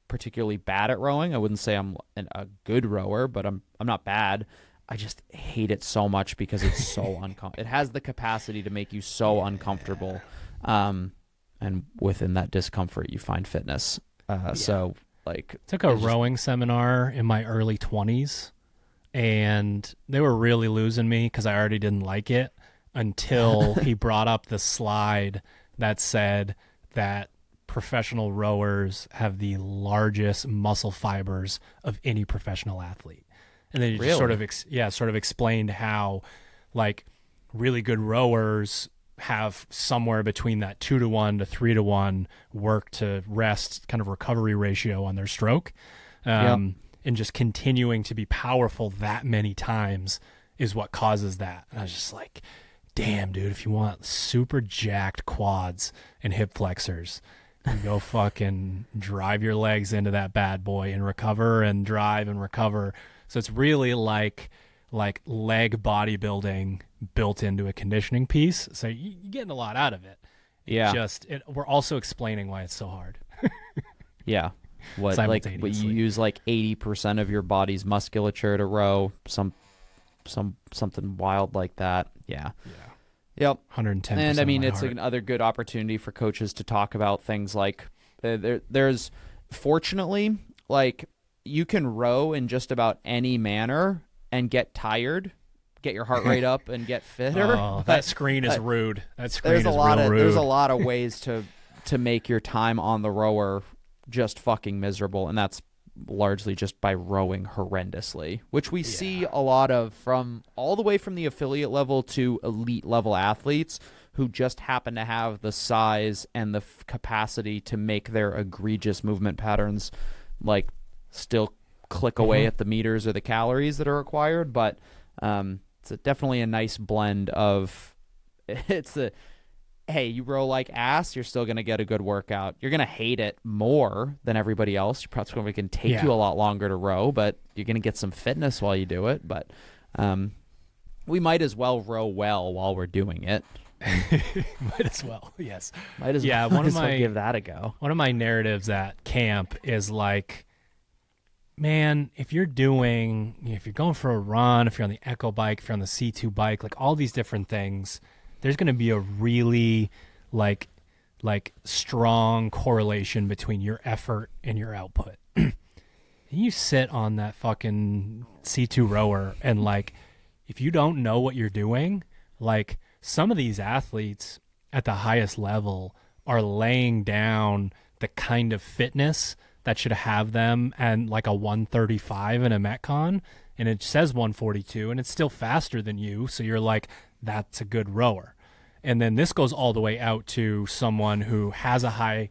particularly bad at rowing. I wouldn't say I'm a good rower, but I'm not bad. I just hate it so much because it's so uncomfortable. It has the capacity to make you so uncomfortable. And within that discomfort, you find fitness. So, like, took a rowing seminar in my early 20s, and they were really losing me because I already didn't like it until he brought up the slide that said that professional rowers have the largest muscle fibers of any professional athlete. And then he just sort of explained how, like really good rowers have somewhere between that 2-to-1 to 3-to-1 work to rest kind of recovery ratio on their stroke. And just continuing to be powerful that many times is what causes that. And I was just like, damn, dude, if you want super jacked quads and hip flexors, you go fucking drive your legs into that bad boy and recover and drive and recover. So it's really like leg bodybuilding built into a conditioning piece. So you're getting a lot out of it. Yeah. We're also explaining why it's so hard. Yeah. What you use like 80% of your body's musculature to row, something wild like that. Yeah. Yep. 110%. And I mean, it's another good opportunity for coaches to talk about things like there's fortunately, like, you can row in just about any manner and get tired, get your heart rate up and get fitter. Oh, that screen is rude. That screen is rude. Rude. There's a lot of ways to make your time on the rower just fucking miserable, and that's largely just by rowing horrendously, which we see a lot of from all the way from the affiliate level to elite level athletes who just happen to have the size and the capacity to make their egregious movement patterns like still click away at the meters or the calories that are required. But it's definitely a nice blend of hey, you row like ass, you're still going to get a good workout. You're going to hate it more than everybody else. You're probably going to take you a lot longer to row, but you're going to get some fitness while you do it. But we might as well row well while we're doing it. Might as well, yes. Might as well give that a go. One of my narratives at camp is like, man, if you're going for a run, if you're on the Echo bike, if you're on the C2 bike, like all these different things, there's going to be a really like strong correlation between your effort and your output. You sit on that fucking C2 rower and like, if you don't know what you're doing, like some of these athletes at the highest level are laying down the kind of fitness that should have them and like a 135 in a Metcon, and it says 142 and it's still faster than you. So you're like, that's a good rower. And then this goes all the way out to someone who has a high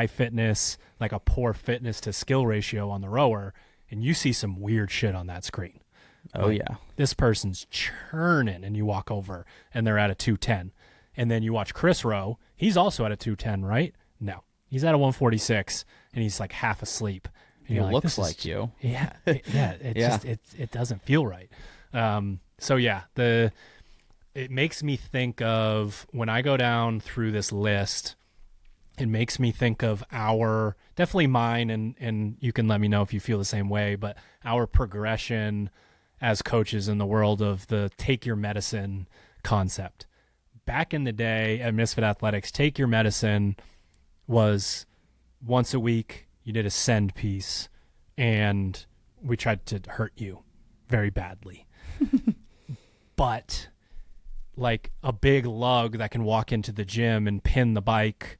fitness, like a poor fitness to skill ratio on the rower, and you see some weird shit on that screen. Oh, yeah. This person's churning, and you walk over, and they're at a 210. And then you watch Chris row. He's also at a 210, right? No. He's at a 146, and he's like half asleep. He looks like you. Yeah. It doesn't feel right. So, yeah, it makes me think of, when I go down through this list, it makes me think of definitely mine, and you can let me know if you feel the same way, but our progression as coaches in the world of the take your medicine concept. Back in the day at Misfit Athletics, take your medicine was once a week, you did a send piece, and we tried to hurt you very badly. But like a big lug that can walk into the gym and pin the bike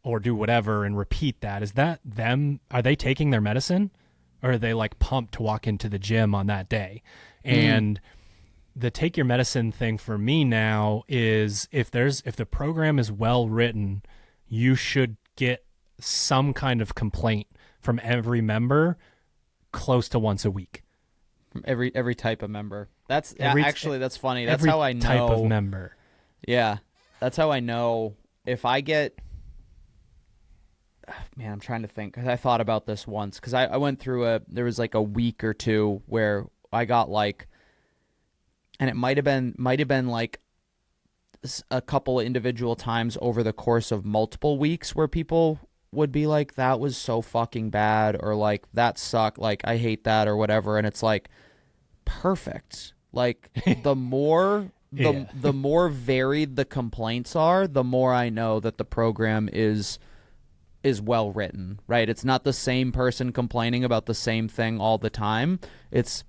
or do whatever and repeat that, is that them? Are they taking their medicine, or are they like pumped to walk into the gym on that day? And the take your medicine thing for me now is if the program is well written, you should get some kind of complaint from every member close to once a week. From every type of member. That's funny. That's how I know. Type of member. Yeah. That's how I know if I get... Man, I'm trying to think, because I thought about this once, because I went through there was like a week or two where I got like, and it might have been like a couple of individual times over the course of multiple weeks where people would be like, that was so fucking bad, or like, that sucked, like, I hate that, or whatever. And it's like, perfect. Like, the more the more varied the complaints are, the more I know that the program is well written, right? It's not the same person complaining about the same thing all the time. It's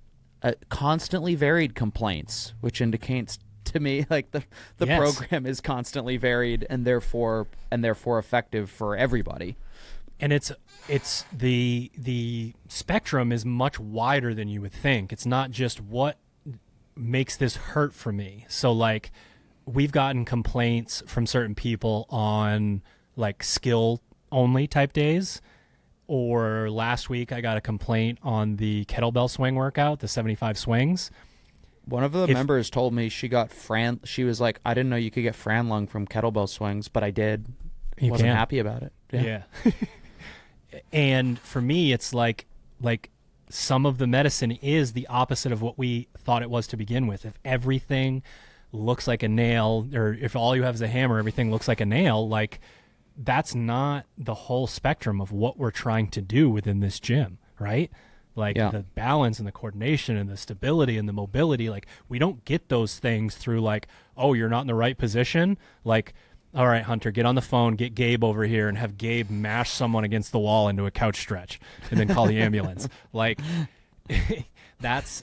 constantly varied complaints, which indicates to me like the program is constantly varied and therefore effective for everybody. And it's the spectrum is much wider than you would think. It's not just what makes this hurt for me. So like we've gotten complaints from certain people on like skill only type days, or last week I got a complaint on the kettlebell swing workout, the 75 swings. One of the members told me she got she was like, I didn't know you could get Fran lung from kettlebell swings, but I did. Wasn't happy about it. Yeah. And for me, it's like some of the medicine is the opposite of what we thought it was to begin with. If everything looks like a nail, or if all you have is a hammer, everything looks like a nail, like that's not the whole spectrum of what we're trying to do within this gym, right? Like the balance and the coordination and the stability and the mobility, like we don't get those things through like, oh, you're not in the right position. Like, all right, Hunter, get on the phone, get Gabe over here and have Gabe mash someone against the wall into a couch stretch and then call the ambulance. Like that's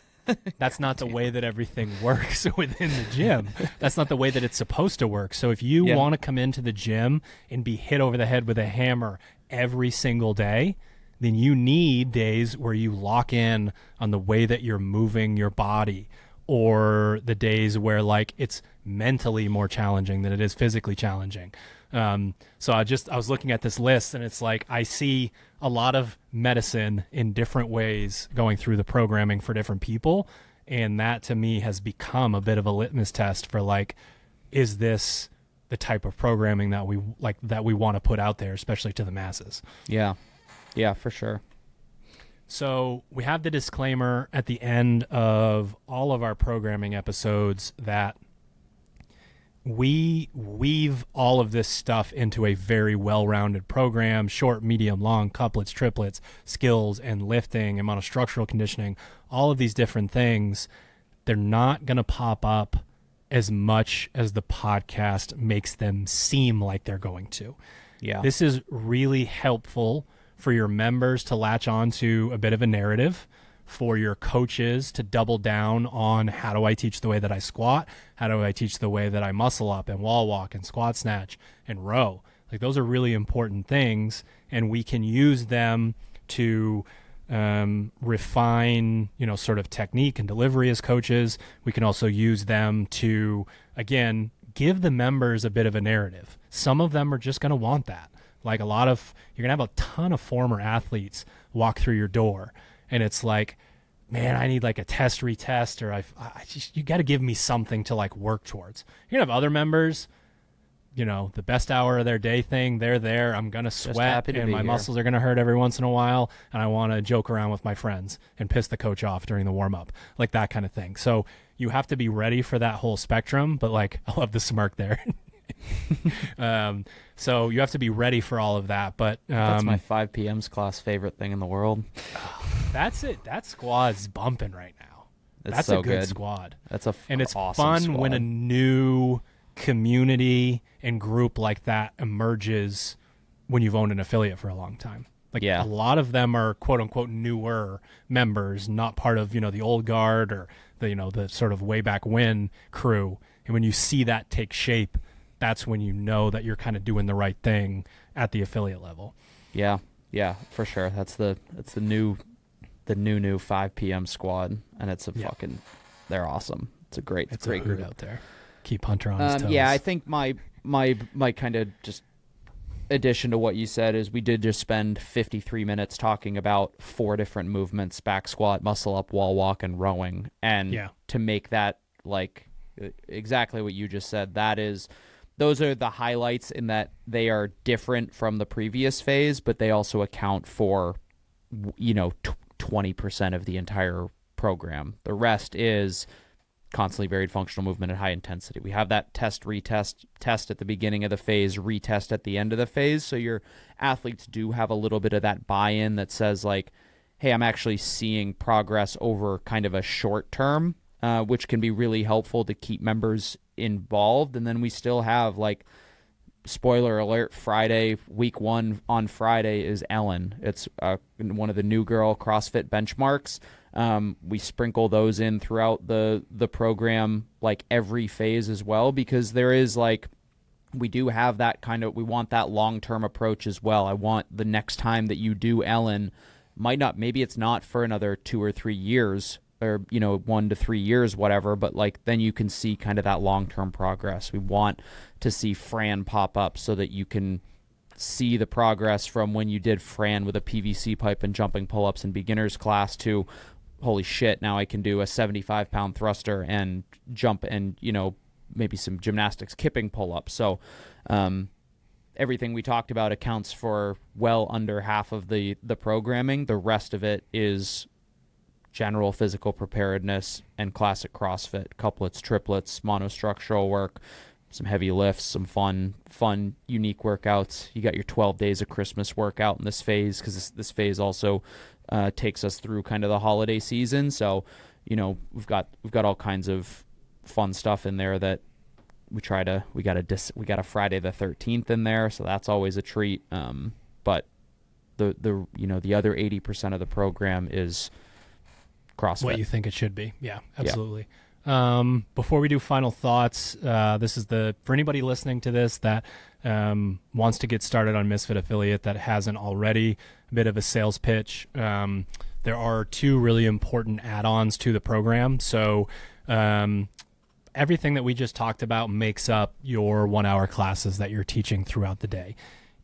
not the way that everything works within the gym. That's not the way that it's supposed to work. So if you want to come into the gym and be hit over the head with a hammer every single day, then you need days where you lock in on the way that you're moving your body, or the days where like it's mentally more challenging than it is physically challenging. So I was looking at this list and it's like, I see a lot of medicine in different ways going through the programming for different people. And that to me has become a bit of a litmus test for like, is this the type of programming that we want to put out there, especially to the masses? Yeah. Yeah, for sure. So we have the disclaimer at the end of all of our programming episodes that we weave all of this stuff into a very well-rounded program: short, medium, long, couplets, triplets, skills and lifting and monostructural conditioning, all of these different things. They're not going to pop up as much as the podcast makes them seem like they're going to. Yeah. This is really helpful for your members to latch on to a bit of a narrative, for your coaches to double down on, how do I teach the way that I squat? How do I teach the way that I muscle up and wall walk and squat snatch and row? Like those are really important things, and we can use them to refine, sort of technique and delivery as coaches. We can also use them to, again, give the members a bit of a narrative. Some of them are just going to want that. Like you're going to have a ton of former athletes walk through your door, and it's like, man, I need like a test retest, or you got to give me something to like work towards. You're going to have other members, the best hour of their day thing, they're there. I'm going to sweat and my muscles are going to hurt every once in a while, and I want to joke around with my friends and piss the coach off during the warm up, like that kind of thing. So you have to be ready for that whole spectrum, but like, I love the smirk there. So you have to be ready for all of that. But that's my 5 p.m.'s class favorite thing in the world. That's it. That squad's bumping right now. That's so a good good squad. And it's awesome fun squad. When a new community and group like that emerges when you've owned an affiliate for a long time. Like a lot of them are quote unquote newer members, not part of, the old guard or the sort of way back when crew. And when you see that take shape, that's when you know that you're kind of doing the right thing at the affiliate level. Yeah, for sure. That's the new 5 p.m. squad, and it's they're awesome. It's a great group out there. Keep Hunter on his toes. Yeah, I think my kind of just addition to what you said is we did just spend 53 minutes talking about 4 different movements: back squat, muscle up, wall walk, and rowing. And to make that like exactly what you just said, those are the highlights in that they are different from the previous phase, but they also account for, 20% of the entire program. The rest is constantly varied functional movement at high intensity. We have that test at the beginning of the phase, retest at the end of the phase. So your athletes do have a little bit of that buy-in that says like, hey, I'm actually seeing progress over kind of a short term, which can be really helpful to keep members involved. And then we still have, like, spoiler alert, week 1 on Friday is Ellen. It's one of the new girl CrossFit benchmarks. We sprinkle those in throughout the program, like every phase as well, because there is like, we do have that we want that long-term approach as well. I want the next time that you do Ellen, maybe it's not for another 2 or 3 years, or 1 to 3 years, whatever, but like then you can see kind of that long-term progress. We want to see Fran pop up so that you can see the progress from when you did Fran with a PVC pipe and jumping pull-ups in beginner's class to, holy shit, now I can do a 75-pound thruster and jump and maybe some gymnastics kipping pull-ups. So everything we talked about accounts for well under half of the programming. The rest of it is general physical preparedness and classic CrossFit, couplets, triplets, monostructural work, some heavy lifts, some fun, unique workouts. You got your 12 days of Christmas workout in this phase, because this phase also takes us through kind of the holiday season. So, we've got all kinds of fun stuff in there that we got a Friday the 13th in there, so that's always a treat. But the other 80% of the program is CrossFit. What you think it should be. Yeah, absolutely. Yeah. Before we do final thoughts, this is for anybody listening to this that wants to get started on Misfit Affiliate that hasn't already, a bit of a sales pitch. There are 2 really important add-ons to the program. So everything that we just talked about makes up your 1-hour classes that you're teaching throughout the day.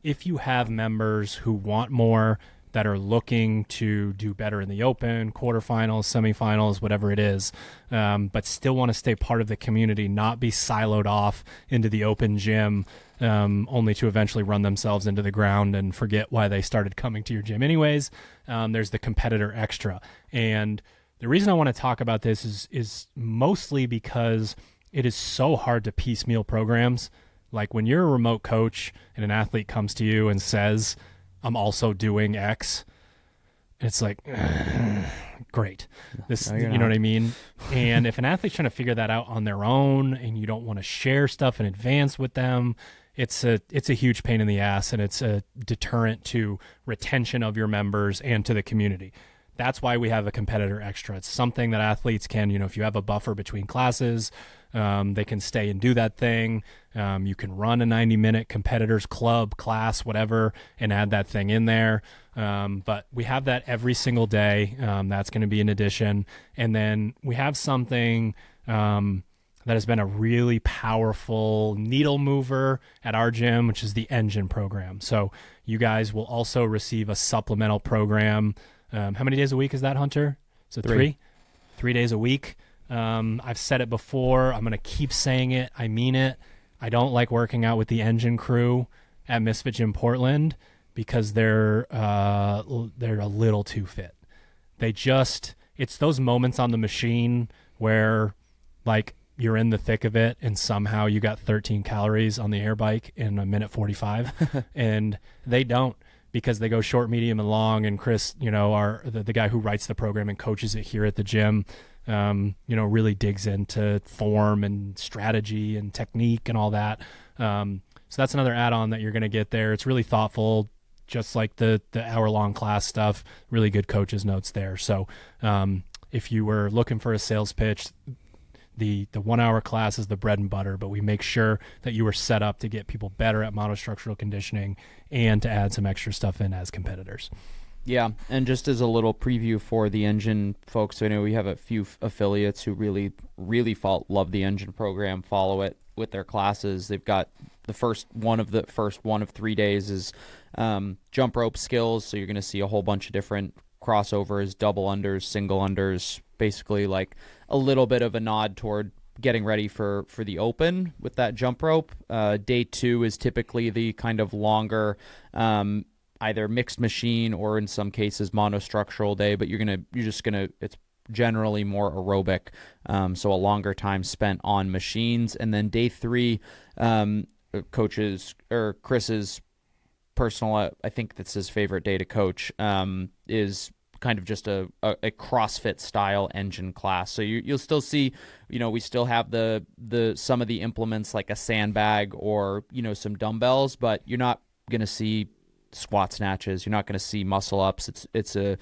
If you have members who want more, that are looking to do better in the open, quarterfinals, semifinals, whatever it is, but still want to stay part of the community, not be siloed off into the open gym, only to eventually run themselves into the ground and forget why they started coming to your gym anyways. There's the competitor extra. And the reason I want to talk about this is mostly because it is so hard to piecemeal programs. Like when you're a remote coach and an athlete comes to you and says, I'm also doing X, it's like, great. You know what I mean? And if an athlete's trying to figure that out on their own and you don't want to share stuff in advance with them, it's a huge pain in the ass, and it's a deterrent to retention of your members and to the community. That's why we have a competitor extra. It's something that athletes can, if you have a buffer between classes, they can stay and do that thing. You can run a 90-minute competitors club, class, whatever, and add that thing in there. But we have that every single day. That's going to be an addition. And then we have something that has been a really powerful needle mover at our gym, which is the engine program. So you guys will also receive a supplemental program. How many days a week is that, Hunter? So 3 days a week. I've said it before. I'm going to keep saying it. I mean it. I don't like working out with the engine crew at Misfit Gym Portland because they're a little too fit. It's those moments on the machine where like you're in the thick of it and somehow you got 13 calories on the air bike in a minute 45 and they don't, because they go short, medium, and long. And Chris, the guy who writes the program and coaches it here at the gym, really digs into form and strategy and technique and all that. So that's another add-on that you're going to get there. It's really thoughtful, just like the hour-long class stuff. Really good coaches' notes there. So if you were looking for a sales pitch, the 1-hour class is the bread and butter, but we make sure that you are set up to get people better at monostructural conditioning and to add some extra stuff in as competitors. Yeah, and just as a little preview for the engine folks, I know we have a few affiliates who really, really love the engine program, follow it with their classes. They've got the first one of 3 days is jump rope skills, so you're going to see a whole bunch of different crossovers, double unders, single unders, basically like a little bit of a nod toward getting ready for the open with that jump rope. Day 2 is typically the kind of longer either mixed machine or in some cases monostructural day, but it's generally more aerobic, so a longer time spent on machines. And then day 3, Chris's personal, I think that's his favorite day to coach, is kind of just a CrossFit style engine class. So you'll still see, we still have the some of the implements like a sandbag or some dumbbells, but you're not going to see squat snatches. You're not going to see muscle ups. It's a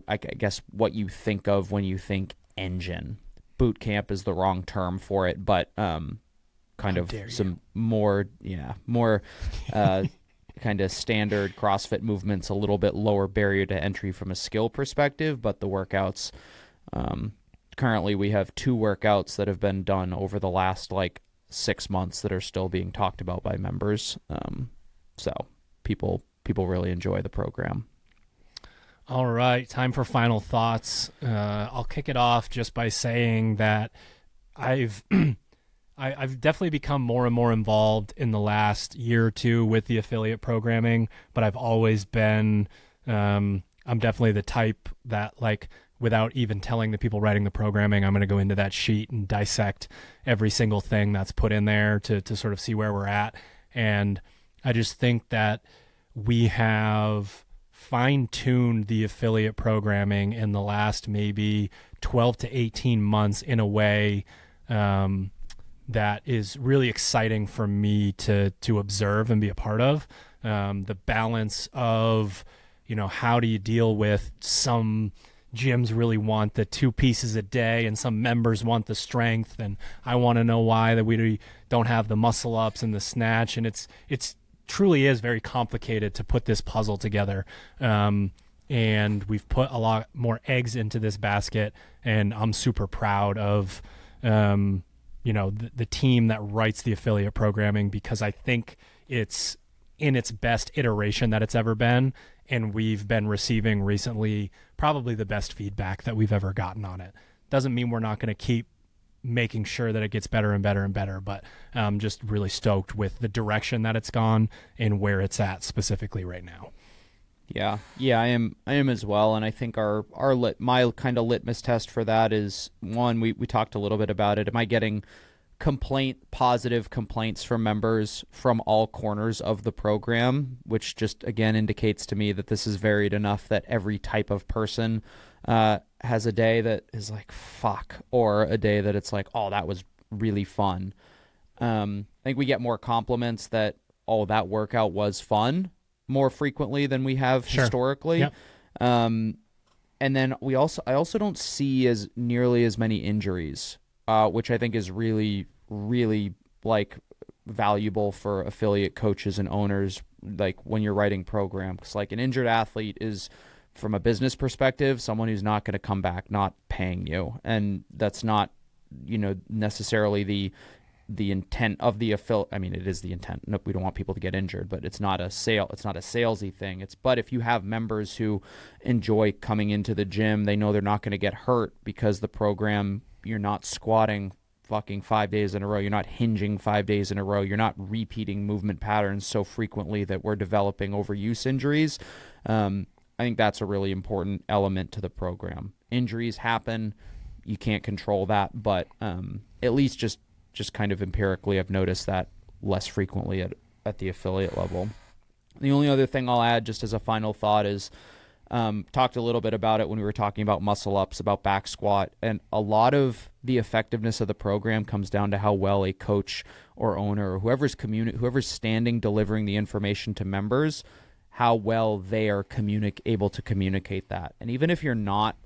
I guess what you think of when you think engine. Boot camp is the wrong term for it, but kind of some more kind of standard CrossFit movements, a little bit lower barrier to entry from a skill perspective, but the workouts Currently, we have 2 workouts that have been done over the last 6 months that are still being talked about by members. So people really enjoy the program. All right, time for final thoughts. I'll kick it off just by saying that I've definitely become more and more involved in the last year or two with the affiliate programming, but I've always been I'm definitely the type that without even telling the people writing the programming, I'm going to go into that sheet and dissect every single thing that's put in there to sort of see where we're at. And I just think that we have fine-tuned the affiliate programming in the last maybe 12 to 18 months in a way that is really exciting for me to observe and be a part of. The balance of, how do you deal with some gyms really want the 2 pieces a day and some members want the strength, and I want to know why that we don't have the muscle ups and the snatch, and it's truly is very complicated to put this puzzle together. And we've put a lot more eggs into this basket, and I'm super proud of the team that writes the affiliate programming, because I think it's in its best iteration that it's ever been. And we've been receiving recently probably the best feedback that we've ever gotten on it. Doesn't mean we're not going to keep making sure that it gets better and better and better, but I'm just really stoked with the direction that it's gone and where it's at specifically right now. Yeah, I am as well, and I think my kind of litmus test for that is, one, we talked a little bit about it. Am I getting positive complaints from members from all corners of the program, which just again indicates to me that this is varied enough that every type of person has a day that is fuck, or a day that it's oh, that was really fun. I think we get more compliments that, oh, that workout was fun, more frequently than we have historically. Yep. And then I also don't see as nearly as many injuries, which I think is really, really valuable for affiliate coaches and owners, when you're writing programs. Because an injured athlete is, from a business perspective, someone who's not going to come back not paying you, and that's not necessarily the intent of the affiliate. I mean, it is the intent. No, we don't want people to get injured, but it's not a salesy thing. But if you have members who enjoy coming into the gym, they know they're not going to get hurt because the program, you're not squatting fucking 5 days in a row. You're not hinging 5 days in a row. You're not repeating movement patterns so frequently that we're developing overuse injuries. I think that's a really important element to the program. Injuries happen. You can't control that, but at least just kind of empirically, I've noticed that less frequently at the affiliate level. The only other thing I'll add, just as a final thought, is talked a little bit about it when we were talking about muscle ups, about back squat, and a lot of the effectiveness of the program comes down to how well a coach or owner or whoever's standing delivering the information to members, how well they are able to communicate that. And even if you're not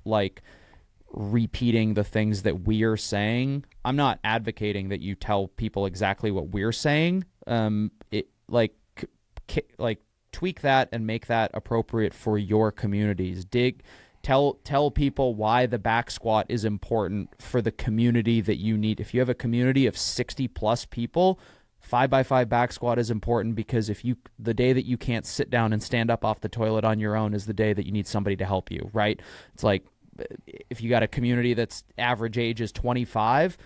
repeating the things that we are saying, I'm not advocating that you tell people exactly what we're saying. Tweak that and make that appropriate for your communities. Tell people why the back squat is important for the community that you need. If you have a community of 60 plus people, 5x5 back squat is important, because the day that you can't sit down and stand up off the toilet on your own is the day that you need somebody to help you, right? It's if you got a community that's average age is 25,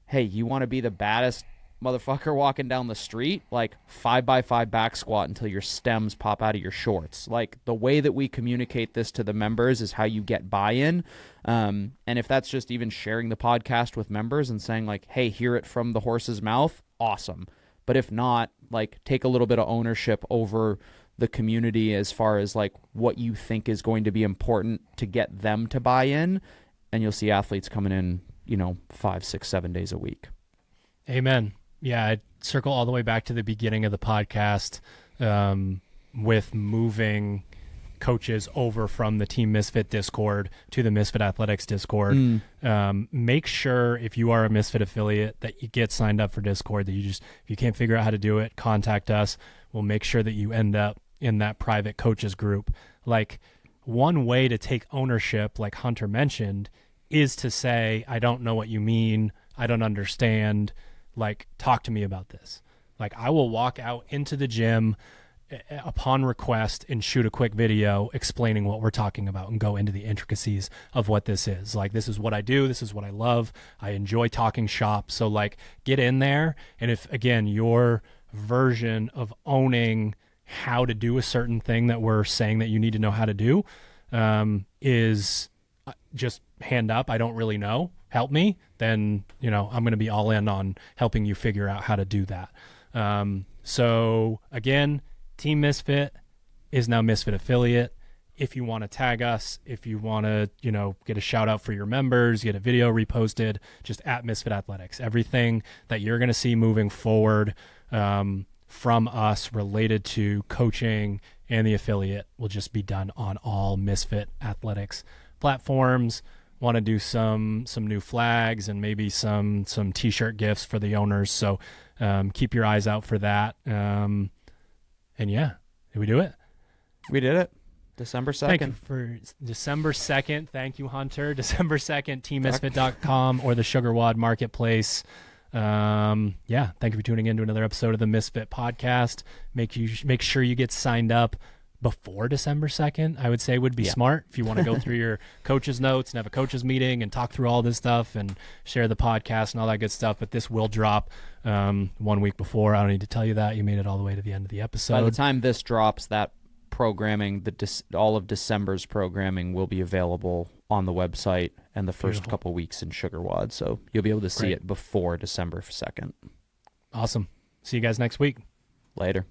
hey, you want to be the baddest motherfucker walking down the street, 5x5 back squat until your stems pop out of your shorts. The way that we communicate this to the members is how you get buy-in. And if that's just even sharing the podcast with members and saying hey, hear it from the horse's mouth, awesome. But if not, take a little bit of ownership over the community as far as what you think is going to be important to get them to buy in, and you'll see athletes coming in 5, 6, 7 days a week. Amen. Yeah, I'd circle all the way back to the beginning of the podcast with moving coaches over from the Team Misfit Discord to the Misfit Athletics Discord. Make sure, if you are a Misfit affiliate, that you get signed up for Discord, that if you can't figure out how to do it, contact us. We'll make sure that you end up in that private coaches group. one way to take ownership, like Hunter mentioned, is to say, I don't know what you mean. I don't understand. Like, talk to me about this. Like, I will walk out into the gym upon request and shoot a quick video explaining what we're talking about and go into the intricacies of what this is. Like, this is what I do. This is what I love. I enjoy talking shop. So, like, get in there. And if, again, your version of owning how to do a certain thing that we're saying that you need to know how to do is just hand up, I don't really know, help me, then, you know, I'm going to be all in on helping you figure out how to do that. So again, Team Misfit is now Misfit Affiliate. If you want to tag us, if you want to, you know, get a shout out for your members, get a video reposted, just at Misfit Athletics. Everything that you're going to see moving forward from us related to coaching and the affiliate will just be done on all Misfit Athletics platforms. Want to do some new flags and maybe some t-shirt gifts for the owners. So keep your eyes out for that. And yeah, did we do it? We did it. December 2nd. Thank you for December 2nd. Thank you, Hunter. December 2nd, teammisfit.com or the SugarWOD marketplace. Thank you for tuning in to another episode of the Misfit podcast. Make sure you get signed up before December 2nd, I would say would be smart if you want to go through your coach's notes and have a coach's meeting and talk through all this stuff and share the podcast and all that good stuff. But this will drop 1 week before. I don't need to tell you that. You made it all the way to the end of the episode. By the time this drops, that programming, all of December's programming will be available on the website and the first couple weeks in SugarWOD. So you'll be able to see it before December 2nd. Awesome. See you guys next week. Later.